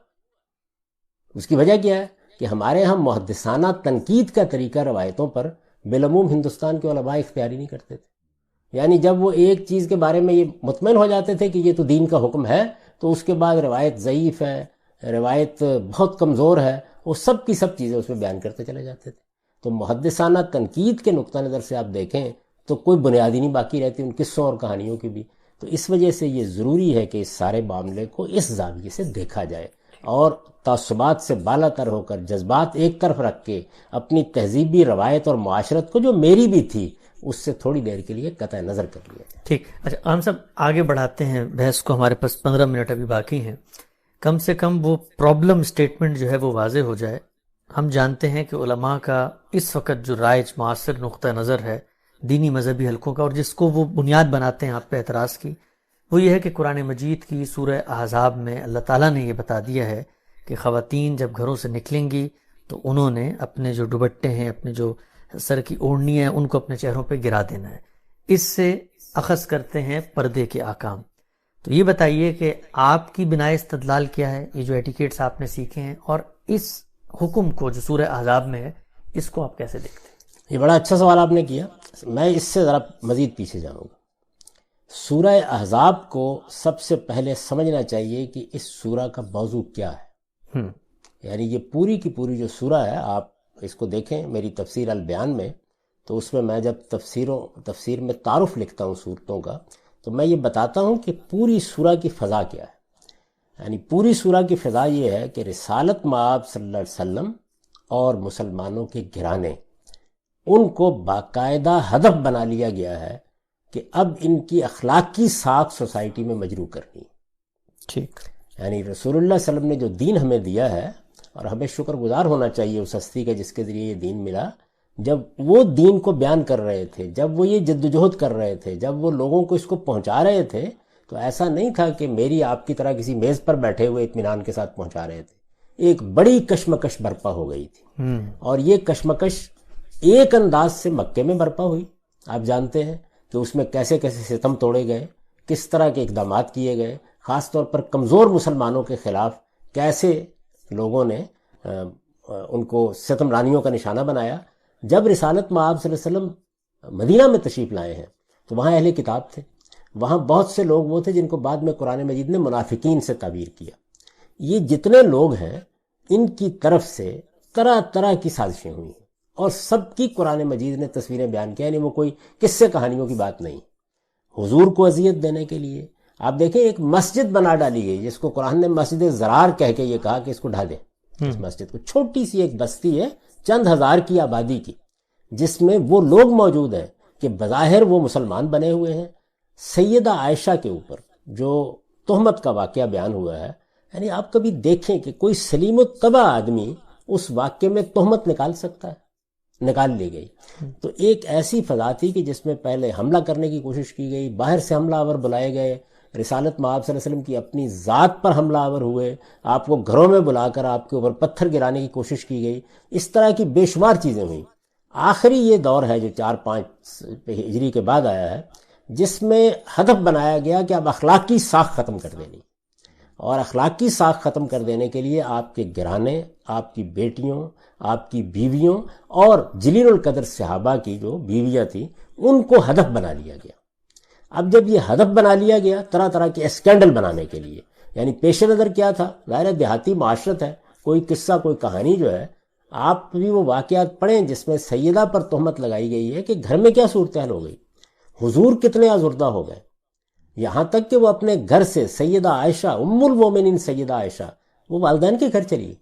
اس کی وجہ کیا ہے کہ ہمارے ہاں محدثانہ تنقید کا طریقہ روایتوں پر بالعموم ہندوستان کے علماء اختیاری نہیں کرتے تھے، یعنی جب وہ ایک چیز کے بارے میں یہ مطمئن ہو جاتے تھے کہ یہ تو دین کا حکم ہے، تو اس کے بعد روایت ضعیف ہے، روایت بہت کمزور ہے، وہ سب کی سب چیزیں اس میں بیان کرتے چلے جاتے تھے۔ تو محدثانہ تنقید کے نقطہ نظر سے آپ دیکھیں تو کوئی بنیادی نہیں باقی رہتی ان قصوں اور کہانیوں کی بھی۔ تو اس وجہ سے یہ ضروری ہے کہ اس سارے معاملے کو اس زاویے سے دیکھا جائے، اور تعصبات سے بالا تر ہو کر، جذبات ایک طرف رکھ کے، اپنی تہذیبی روایت اور معاشرت کو جو میری بھی تھی اس سے تھوڑی دیر کے لیے قطع نظر کر لیا جائے۔ ٹھیک۔ اچھا عام صاحب، آگے بڑھاتے ہیں بحث کو، ہمارے پاس 15 منٹ ابھی باقی ہیں، کم سے کم وہ پرابلم سٹیٹمنٹ جو ہے وہ واضح ہو جائے۔ ہم جانتے ہیں کہ علماء کا اس وقت جو رائج معاصر نقطہ نظر ہے دینی مذہبی حلقوں کا، اور جس کو وہ بنیاد بناتے ہیں آپ پہ اعتراض کی، وہ یہ ہے کہ قرآن مجید کی سورہ احزاب میں اللہ تعالیٰ نے یہ بتا دیا ہے کہ خواتین جب گھروں سے نکلیں گی تو انہوں نے اپنے جو دوپٹے ہیں، اپنے جو سر کی اوڑھنی ہیں، ان کو اپنے چہروں پہ گرا دینا ہے۔ اس سے اخذ کرتے ہیں پردے کے احکام۔ تو یہ بتائیے کہ آپ کی بناء استدلال کیا ہے، یہ جو ایٹیکیٹس آپ نے سیکھے ہیں، اور اس حکم کو جو سورہ احزاب میں ہے اس کو آپ کیسے دیکھتے ہیں؟ یہ بڑا اچھا سوال آپ نے کیا۔ میں اس سے ذرا مزید پیچھے جاؤں گا۔ سورہ احزاب کو سب سے پہلے سمجھنا چاہیے کہ اس سورہ کا موضوع کیا ہے۔ یعنی یہ پوری کی پوری جو سورہ ہے، آپ اس کو دیکھیں میری تفسیر البیان میں، تو اس میں جب تفسیر میں تعارف لکھتا ہوں صورتوں کا، تو میں یہ بتاتا ہوں کہ پوری سورہ کی فضا کیا ہے۔ یعنی پوری سورہ کی فضا یہ ہے کہ رسالت مآب صلی اللہ علیہ وسلم اور مسلمانوں کے گھرانے، ان کو باقاعدہ ہدف بنا لیا گیا ہے کہ اب ان کی اخلاقی ساکھ سوسائٹی میں مجروح کرنی ہے۔ ٹھیک۔ یعنی رسول اللہ صلی اللہ علیہ وسلم نے جو دین ہمیں دیا ہے، اور ہمیں شکر گزار ہونا چاہیے اس ہستی کا جس کے ذریعے یہ دین ملا، جب وہ دین کو بیان کر رہے تھے، جب وہ یہ جدوجہد کر رہے تھے، جب وہ لوگوں کو اس کو پہنچا رہے تھے، تو ایسا نہیں تھا کہ میری آپ کی طرح کسی میز پر بیٹھے ہوئے اطمینان کے ساتھ پہنچا رہے تھے۔ ایک بڑی کشمکش برپا ہو گئی تھی، اور یہ کشمکش ایک انداز سے مکے میں برپا ہوئی۔ آپ جانتے ہیں کہ اس میں کیسے کیسے ستم توڑے گئے، کس طرح کے اقدامات کیے گئے، خاص طور پر کمزور مسلمانوں کے خلاف کیسے لوگوں نے ان کو ستم رانیوں کا نشانہ بنایا۔ جب رسالت مآب صلی اللہ علیہ وسلم مدینہ میں تشریف لائے ہیں تو وہاں اہل کتاب تھے، وہاں بہت سے لوگ وہ تھے جن کو بعد میں قرآن مجید نے منافقین سے تعبیر کیا۔ یہ جتنے لوگ ہیں ان کی طرف سے طرح طرح کی سازشیں ہوئی ہیں، اور سب کی قرآن مجید نے تصویریں بیان کیا، یعنی وہ کوئی قصے کہانیوں کی بات نہیں۔ حضور کو اذیت دینے کے لیے آپ دیکھیں ایک مسجد بنا ڈالی گئی جس کو قرآن نے مسجد زرار کہہ کے یہ کہا کہ اس کو ڈھا دیں۔ اس مسجد کو، چھوٹی سی ایک بستی ہے چند ہزار کی آبادی کی، جس میں وہ لوگ موجود ہیں کہ بظاہر وہ مسلمان بنے ہوئے ہیں۔ سیدہ عائشہ کے اوپر جو تہمت کا واقعہ بیان ہوا ہے، یعنی آپ کبھی دیکھیں کہ کوئی سلیم الطبع آدمی اس واقعے میں تہمت نکال سکتا ہے، نکال لی گئی۔ تو ایک ایسی فضا تھی کہ جس میں پہلے حملہ کرنے کی کوشش کی گئی، باہر سے حملہ آور بلائے گئے، رسالت مآب صلی اللہ علیہ وسلم کی اپنی ذات پر حملہ آور ہوئے، آپ کو گھروں میں بلا کر آپ کے اوپر پتھر گرانے کی کوشش کی گئی، اس طرح کی بے شمار چیزیں ہوئیں۔ آخری یہ دور ہے جو 4-5 ہجری کے بعد آیا ہے، جس میں ہدف بنایا گیا کہ اب اخلاقی ساکھ ختم کر دینی، اور اخلاقی ساکھ ختم کر دینے کے لیے آپ کے گھرانے، آپ کی بیٹیوں، آپ کی بیویوں اور جلیل القدر صحابہ کی جو بیویاں تھیں ان کو ہدف بنا لیا گیا۔ اب جب یہ ہدف بنا لیا گیا طرح طرح کے اسکینڈل بنانے کے لیے، یعنی پیش نظر کیا تھا؟ ظاہر دیہاتی معاشرت ہے، کوئی قصہ کوئی کہانی جو ہے، آپ بھی وہ واقعات پڑھیں جس میں سیدہ پر تہمت لگائی گئی ہے کہ گھر میں کیا صورتحال ہو گئی، حضور کتنے آزردہ ہو گئے، یہاں تک کہ وہ اپنے گھر سے سیدہ عائشہ ام المومنین سیدہ عائشہ وہ والدین کے گھر چلی گئی۔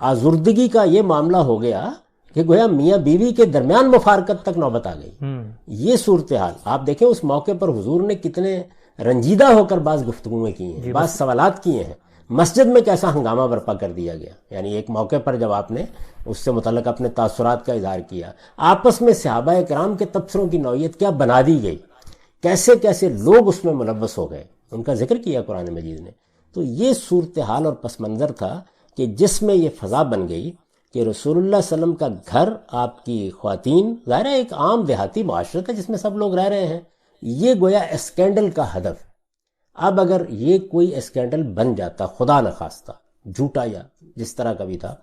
آزردگی کا یہ معاملہ ہو گیا کہ گویا میاں بیوی کے درمیان مفارقت تک نوبت آ گئی۔ یہ صورتحال آپ دیکھیں، اس موقع پر حضور نے کتنے رنجیدہ ہو کر بعض گفتگویں کی ہیں، بعض سوالات کیے ہیں، مسجد میں کیسا ہنگامہ برپا کر دیا گیا، یعنی ایک موقع پر جب آپ نے اس سے متعلق اپنے تاثرات کا اظہار کیا، آپس میں صحابہ کرام کے تبصروں کی نوعیت کیا بنا دی گئی، کیسے کیسے لوگ اس میں ملوث ہو گئے، ان کا ذکر کیا قرآن مجید نے۔ تو یہ صورتحال اور پس منظر تھا کہ جس میں یہ فضا بن گئی کہ رسول اللہ صلی اللہ علیہ وسلم کا گھر، آپ کی خواتین، ظاہر ہے ایک عام دیہاتی معاشرت ہے جس میں سب لوگ رہ رہے ہیں، یہ گویا اسکینڈل کا ہدف ہے۔ اب اگر یہ کوئی اسکینڈل بن جاتا، خدا نخواستہ جھوٹا یا جس طرح کا بھی تھا،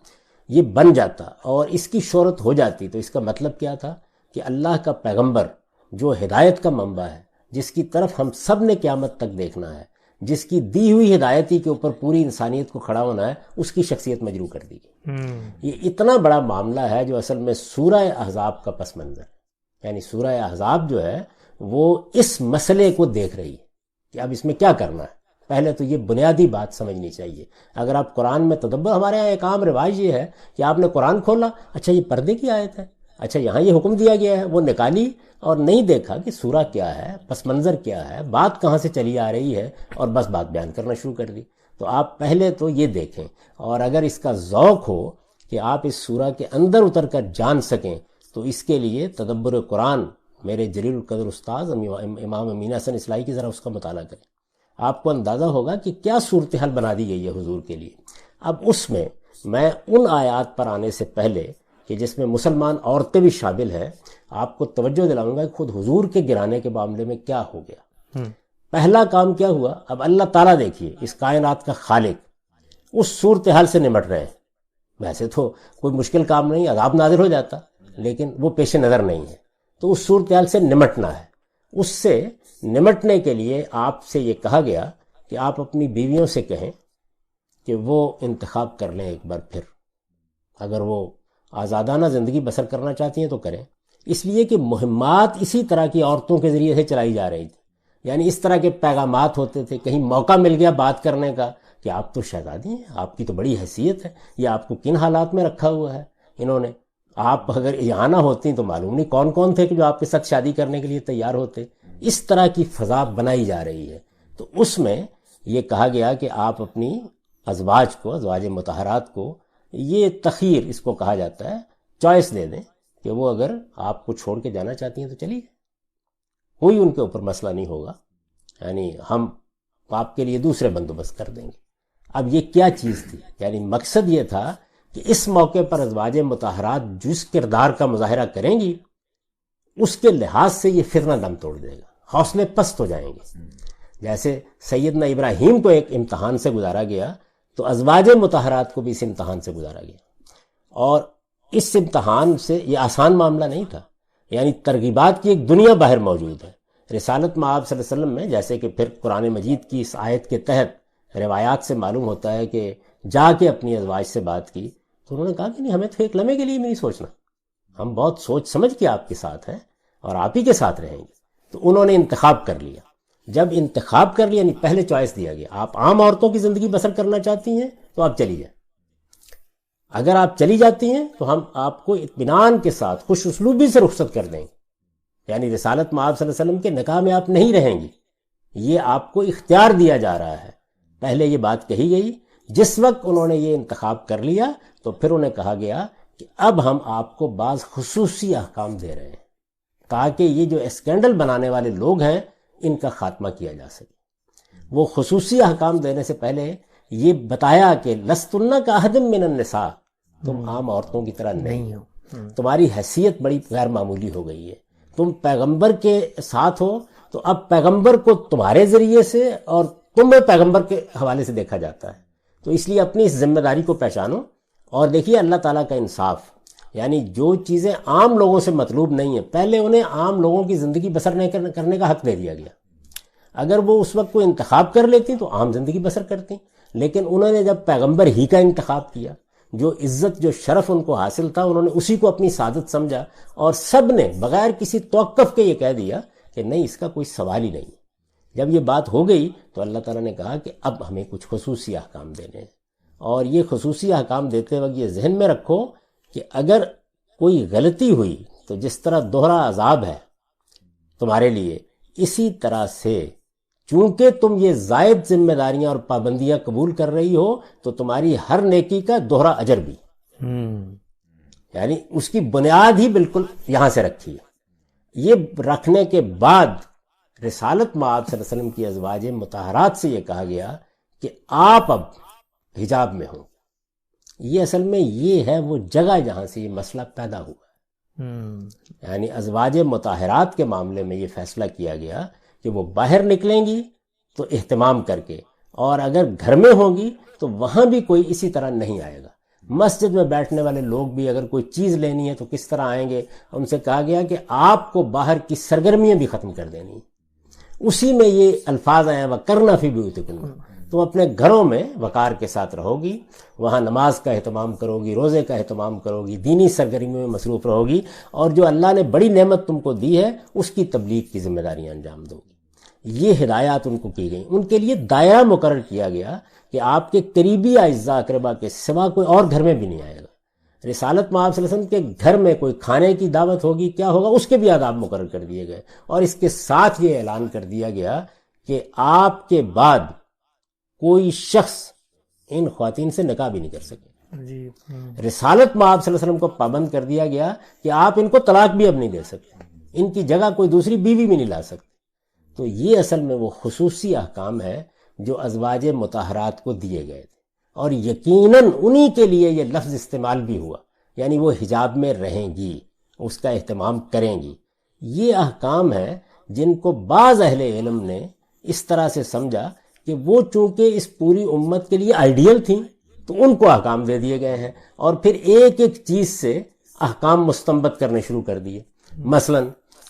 یہ بن جاتا اور اس کی شہرت ہو جاتی، تو اس کا مطلب کیا تھا کہ اللہ کا پیغمبر جو ہدایت کا منبع ہے، جس کی طرف ہم سب نے قیامت تک دیکھنا ہے، جس کی دی ہوئی ہدایتی کے اوپر پوری انسانیت کو کھڑا ہونا ہے، اس کی شخصیت مجروح کر دی گئی۔ یہ اتنا بڑا معاملہ ہے جو اصل میں سورہ احزاب کا پس منظر ہے، یعنی سورہ احزاب جو ہے وہ اس مسئلے کو دیکھ رہی ہے کہ اب اس میں کیا کرنا ہے۔ پہلے تو یہ بنیادی بات سمجھنی چاہیے۔ اگر آپ قرآن میں تدبر، ہمارے یہاں ایک عام رواج یہ ہے کہ آپ نے قرآن کھولا، اچھا یہ پردے کی آیت ہے، اچھا یہاں یہ حکم دیا گیا ہے، وہ نکالی اور نہیں دیکھا کہ سورہ کیا ہے، پس منظر کیا ہے، بات کہاں سے چلی آ رہی ہے، اور بس بات بیان کرنا شروع کر دی۔ تو آپ پہلے تو یہ دیکھیں، اور اگر اس کا ذوق ہو کہ آپ اس سورہ کے اندر اتر کر جان سکیں، تو اس کے لیے تدبر قرآن میرے جلیل القدر استاذ امام امین حسن اصلاحی کی ذرا اس کا مطالعہ کریں، آپ کو اندازہ ہوگا کہ کیا صورتحال بنا دی گئی ہے حضور کے لیے۔ اب اس میں میں ان آیات پر آنے سے پہلے کہ جس میں مسلمان عورتیں بھی شامل ہیں، آپ کو توجہ دلاؤں گا کہ خود حضور کے گرانے کے معاملے میں کیا ہو گیا۔ پہلا کام کیا ہوا؟ اب اللہ تعالیٰ دیکھیے، اس کائنات کا خالق اس صورتحال سے نمٹ رہے ہیں۔ ویسے تو کوئی مشکل کام نہیں، عذاب نازل ہو جاتا، لیکن وہ پیش نظر نہیں ہے، تو اس صورتحال سے نمٹنا ہے۔ اس سے نمٹنے کے لیے آپ سے یہ کہا گیا کہ آپ اپنی بیویوں سے کہیں کہ وہ انتخاب کر لیں ایک بار پھر، اگر وہ آزادانہ زندگی بسر کرنا چاہتی ہیں تو کریں، اس لیے کہ مہمات اسی طرح کی عورتوں کے ذریعے سے چلائی جا رہی تھی، یعنی اس طرح کے پیغامات ہوتے تھے، کہیں موقع مل گیا بات کرنے کا کہ آپ تو شہزادی ہیں، آپ کی تو بڑی حیثیت ہے، یہ آپ کو کن حالات میں رکھا ہوا ہے انہوں نے، آپ اگر یہاں نہ ہوتی تو معلوم نہیں کون کون تھے کہ جو آپ کے ساتھ شادی کرنے کے لیے تیار ہوتے۔ اس طرح کی فضا بنائی جا رہی ہے۔ تو اس میں یہ کہا گیا کہ آپ اپنی ازواج کو، ازواج مطہرات کو، یہ تخیر اس کو کہا جاتا ہے، چوائس دے دیں کہ وہ اگر آپ کو چھوڑ کے جانا چاہتی ہیں تو چلیے، کوئی ان کے اوپر مسئلہ نہیں ہوگا، یعنی ہم آپ کے لیے دوسرے بندوبست کر دیں گے۔ اب یہ کیا چیز تھی؟ یعنی مقصد یہ تھا کہ اس موقع پر ازواج مطہرات جس کردار کا مظاہرہ کریں گی، اس کے لحاظ سے یہ فتنہ دم توڑ دے گا، حوصلے پست ہو جائیں گے۔ جیسے سیدنا ابراہیم کو ایک امتحان سے گزارا گیا، تو ازواج مطہرات کو بھی اس امتحان سے گزارا گیا، اور اس امتحان سے یہ آسان معاملہ نہیں تھا، یعنی ترغیبات کی ایک دنیا باہر موجود ہے۔ رسالت مآب صلی اللہ علیہ وسلم میں جیسے کہ پھر قرآن مجید کی اس آیت کے تحت روایات سے معلوم ہوتا ہے کہ جا کے اپنی ازواج سے بات کی، تو انہوں نے کہا کہ نہیں، ہمیں تو ایک لمحے کے لیے بھی نہیں سوچنا، ہم بہت سوچ سمجھ کے آپ کے ساتھ ہیں اور آپ ہی کے ساتھ رہیں گے۔ تو انہوں نے انتخاب کر لیا۔ جب انتخاب کر لیا، یعنی پہلے چوائس دیا گیا، آپ عام عورتوں کی زندگی بسر کرنا چاہتی ہیں تو آپ چلی جائیں، اگر آپ چلی جاتی ہیں تو ہم آپ کو اطمینان کے ساتھ خوش اسلوبی سے رخصت کر دیں گے، یعنی رسالت مآب صلی اللہ علیہ وسلم کے نکاح میں آپ نہیں رہیں گی، یہ آپ کو اختیار دیا جا رہا ہے۔ پہلے یہ بات کہی گئی، جس وقت انہوں نے یہ انتخاب کر لیا تو پھر انہیں کہا گیا کہ اب ہم آپ کو بعض خصوصی احکام دے رہے ہیں تاکہ یہ جو اسکینڈل بنانے والے لوگ ہیں ان کا خاتمہ کیا جا سکے۔ وہ خصوصی احکام دینے سے پہلے یہ بتایا کہ لستن کاحد من النساء، تم عام عورتوں کی طرح نہیں ہو، تمہاری حیثیت بڑی غیر معمولی ہو گئی ہے، تم پیغمبر کے ساتھ ہو، تو اب پیغمبر کو تمہارے ذریعے سے اور تمہیں پیغمبر کے حوالے سے دیکھا جاتا ہے، تو اس لیے اپنی اس ذمہ داری کو پہچانو۔ اور دیکھیے اللہ تعالیٰ کا انصاف، یعنی جو چیزیں عام لوگوں سے مطلوب نہیں ہیں پہلے انہیں عام لوگوں کی زندگی بسر کرنے کا حق دے دیا گیا. اگر وہ اس وقت کوئی انتخاب کر لیتی تو عام زندگی بسر کرتی، لیکن انہوں نے جب پیغمبر ہی کا انتخاب کیا، جو عزت جو شرف ان کو حاصل تھا انہوں نے اسی کو اپنی سعادت سمجھا، اور سب نے بغیر کسی توقف کے یہ کہہ دیا کہ نہیں، اس کا کوئی سوال ہی نہیں. جب یہ بات ہو گئی تو اللہ تعالیٰ نے کہا کہ اب ہمیں کچھ خصوصی احکام دینے ہیں، اور یہ خصوصی احکام دیتے وقت یہ ذہن میں رکھو کہ اگر کوئی غلطی ہوئی تو جس طرح دوہرا عذاب ہے تمہارے لیے، اسی طرح سے چونکہ تم یہ زائد ذمہ داریاں اور پابندیاں قبول کر رہی ہو تو تمہاری ہر نیکی کا دوہرا اجر بھی. یعنی اس کی بنیاد ہی بالکل یہاں سے رکھی ہے. یہ رکھنے کے بعد رسالت مآب صلی اللہ علیہ وسلم کی ازواج مطہرات سے یہ کہا گیا کہ آپ اب حجاب میں ہوں. یہ اصل میں یہ ہے وہ جگہ جہاں سے یہ مسئلہ پیدا ہوا. یعنی ازواج مطہرات کے معاملے میں یہ فیصلہ کیا گیا کہ وہ باہر نکلیں گی تو اہتمام کر کے، اور اگر گھر میں ہوں گی تو وہاں بھی کوئی اسی طرح نہیں آئے گا. مسجد میں بیٹھنے والے لوگ بھی اگر کوئی چیز لینی ہے تو کس طرح آئیں گے؟ ان سے کہا گیا کہ آپ کو باہر کی سرگرمیاں بھی ختم کر دینی. اسی میں یہ الفاظ آئے وَقَرْنَ فِي بُيُوتِكُنَّ، تم اپنے گھروں میں وقار کے ساتھ رہو گی، وہاں نماز کا اہتمام کرو گی، روزے کا اہتمام کرو گی، دینی سرگرمیوں میں مصروف رہو گی، اور جو اللہ نے بڑی نعمت تم کو دی ہے اس کی تبلیغ کی ذمہ داریاں انجام دو گی. یہ ہدایات ان کو کی گئیں. ان کے لیے دائرہ مقرر کیا گیا کہ آپ کے قریبی اعزاء اقربا کے سوا کوئی اور گھر میں بھی نہیں آئے گا. رسالت مآب صلی اللہ علیہ وسلم کے گھر میں کوئی کھانے کی دعوت ہوگی، کیا ہوگا، اس کے بھی آداب مقرر کر دیے گئے، اور اس کے ساتھ یہ اعلان کر دیا گیا کہ آپ کے بعد کوئی شخص ان خواتین سے نکاح بھی نہیں کر سکے. رسالت مآب صلی اللہ علیہ وسلم کو پابند کر دیا گیا کہ آپ ان کو طلاق بھی اب نہیں دے سکتے، ان کی جگہ کوئی دوسری بیوی بھی نہیں لا سکتے. تو یہ اصل میں وہ خصوصی احکام ہے جو ازواج مطہرات کو دیے گئے تھے، اور یقیناً انہی کے لیے یہ لفظ استعمال بھی ہوا. یعنی وہ حجاب میں رہیں گی، اس کا اہتمام کریں گی. یہ احکام ہیں جن کو بعض اہل علم نے اس طرح سے سمجھا کہ وہ چونکہ اس پوری امت کے لیے آئیڈیل تھیں تو ان کو احکام دے دیے گئے ہیں، اور پھر ایک ایک چیز سے احکام مستنبط کرنے شروع کر دیے. مثلا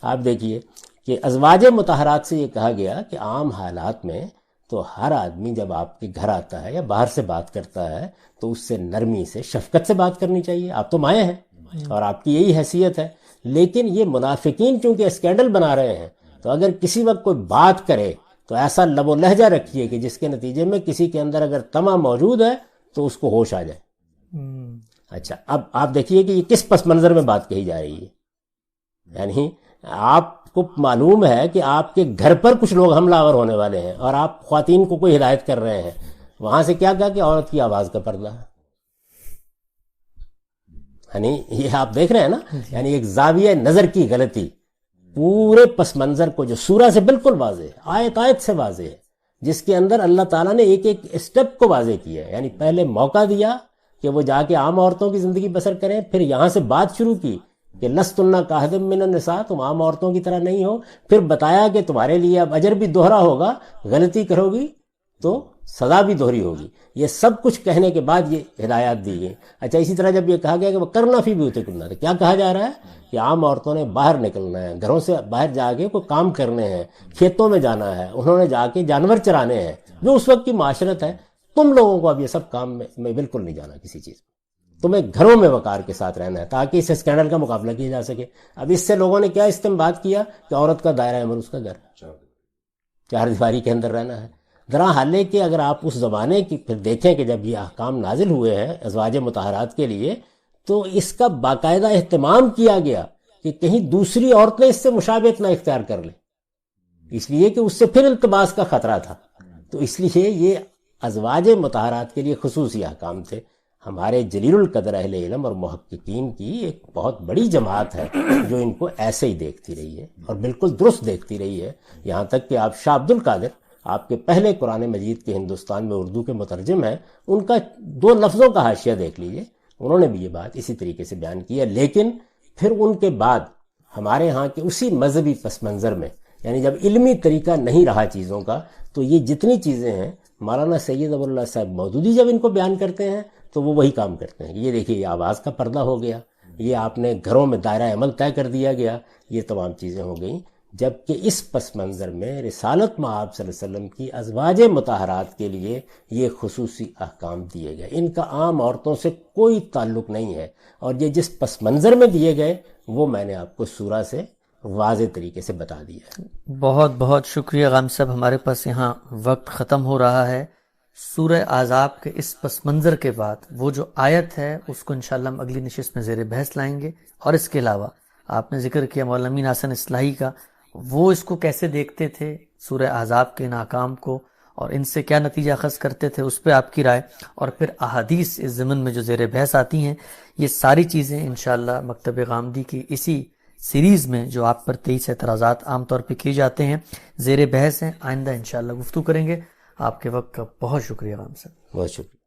آپ دیکھیے کہ ازواج مطہرات سے یہ کہا گیا کہ عام حالات میں تو ہر آدمی جب آپ کے گھر آتا ہے یا باہر سے بات کرتا ہے تو اس سے نرمی سے، شفقت سے بات کرنی چاہیے. آپ تو مائیں ہیں اور آپ کی یہی حیثیت ہے. لیکن یہ منافقین چونکہ اسکینڈل بنا رہے ہیں تو اگر کسی وقت کوئی بات کرے تو ایسا لب و لہجہ رکھیے کہ جس کے نتیجے میں کسی کے اندر اگر طمع موجود ہے تو اس کو ہوش آ جائے. اچھا، اب آپ دیکھیے کہ یہ کس پس منظر میں بات کہی جا رہی ہے. یعنی آپ کو معلوم ہے کہ آپ کے گھر پر کچھ لوگ حملہ آور ہونے والے ہیں اور آپ خواتین کو کوئی ہدایت کر رہے ہیں. وہاں سے کیا کہا کہ عورت کی آواز کا پردہ. یعنی یہ آپ دیکھ رہے ہیں نا، یعنی ایک زاویہ نظر کی غلطی پورے پس منظر کو جو سورہ سے بالکل واضح ہے، آیت آیت سے واضح ہے، جس کے اندر اللہ تعالیٰ نے ایک ایک اسٹیپ کو واضح کیا ہے. یعنی پہلے موقع دیا کہ وہ جا کے عام عورتوں کی زندگی بسر کریں، پھر یہاں سے بات شروع کی کہ لستن کاہدم من النساء، تم عام عورتوں کی طرح نہیں ہو. پھر بتایا کہ تمہارے لیے اب اجر بھی دوہرا ہوگا، غلطی کرو گی تو سزا بھی دوہری ہوگی. یہ سب کچھ کہنے کے بعد یہ ہدایات دی گئی. اچھا، اسی طرح جب یہ کہا گیا کہ وہ کرنا فی بیوتکن، تو کیا کہا جا رہا ہے کہ عام عورتوں نے باہر نکلنا ہے، گھروں سے باہر جا کے کوئی کام کرنے ہیں، کھیتوں میں جانا ہے، انہوں نے جا کے جانور چرانے ہیں، جو اس وقت کی معاشرت ہے. تم لوگوں کو اب یہ سب کام میں بالکل نہیں جانا کسی چیز. تمہیں گھروں میں وقار کے ساتھ رہنا ہے تاکہ اس اسکینڈل کا مقابلہ کیا جا سکے. اب اس سے لوگوں نے کیا استنباط کیا کہ عورت کا دائرہ عمل اس کا گھر، چار دیواری کے اندر رہنا ہے. ذرا حالے کہ اگر آپ اس زمانے کی پھر دیکھیں کہ جب یہ احکام نازل ہوئے ہیں ازواج مطہرات کے لیے تو اس کا باقاعدہ اہتمام کیا گیا کہ کہیں دوسری عورتیں اس سے مشابہت نہ اختیار کر لیں، اس لیے کہ اس سے پھر التباس کا خطرہ تھا. تو اس لیے یہ ازواج مطہرات کے لیے خصوصی احکام تھے. ہمارے جلیل القدر اہل علم اور محققین کی ایک بہت بڑی جماعت ہے جو ان کو ایسے ہی دیکھتی رہی ہے اور بالکل درست دیکھتی رہی ہے. یہاں تک کہ آپ شاہ عبد القادر، آپ کے پہلے قرآن مجید کے ہندوستان میں اردو کے مترجم ہیں، ان کا 2 لفظوں کا حاشیہ دیکھ لیجئے. انہوں نے بھی یہ بات اسی طریقے سے بیان کی ہے. لیکن پھر ان کے بعد ہمارے ہاں کے اسی مذہبی پس منظر میں، یعنی جب علمی طریقہ نہیں رہا چیزوں کا، تو یہ جتنی چیزیں ہیں مولانا سید ابواللہ صاحب مودودی جب ان کو بیان کرتے ہیں تو وہ وہی کام کرتے ہیں کہ یہ دیکھیے یہ آواز کا پردہ ہو گیا، یہ آپ نے گھروں میں دائرہ عمل طے کر دیا گیا، یہ تمام چیزیں ہو گئیں، جبکہ اس پس منظر میں رسالت مآب صلی اللہ علیہ وسلم کی ازواج مطہرات کے لیے یہ خصوصی احکام دیے گئے، ان کا عام عورتوں سے کوئی تعلق نہیں ہے، اور یہ جس پس منظر میں دیے گئے وہ میں نے آپ کو سورہ سے واضح طریقے سے بتا دیا ہے۔ بہت بہت شکریہ غامدی صاحب، ہمارے پاس یہاں وقت ختم ہو رہا ہے۔ سورہ احزاب کے اس پس منظر کے بعد وہ جو آیت ہے اس کو انشاءاللہ ہم اگلی نشست میں زیر بحث لائیں گے، اور اس کے علاوہ آپ نے ذکر کیا مولانا امین حسن اصلاحی کا، وہ اس کو کیسے دیکھتے تھے سورہ احزاب کے ان احکام کو، اور ان سے کیا نتیجہ اخذ کرتے تھے، اس پہ آپ کی رائے، اور پھر احادیث اس ضمن میں جو زیر بحث آتی ہیں، یہ ساری چیزیں انشاءاللہ مکتب غامدی کی اسی سیریز میں جو آپ پر 23 اعتراضات عام طور پہ کیے جاتے ہیں زیر بحث ہیں، آئندہ انشاءاللہ گفتگو کریں گے۔ آپ کے وقت کا بہت شکریہ غام صاحب۔ بہت شکریہ۔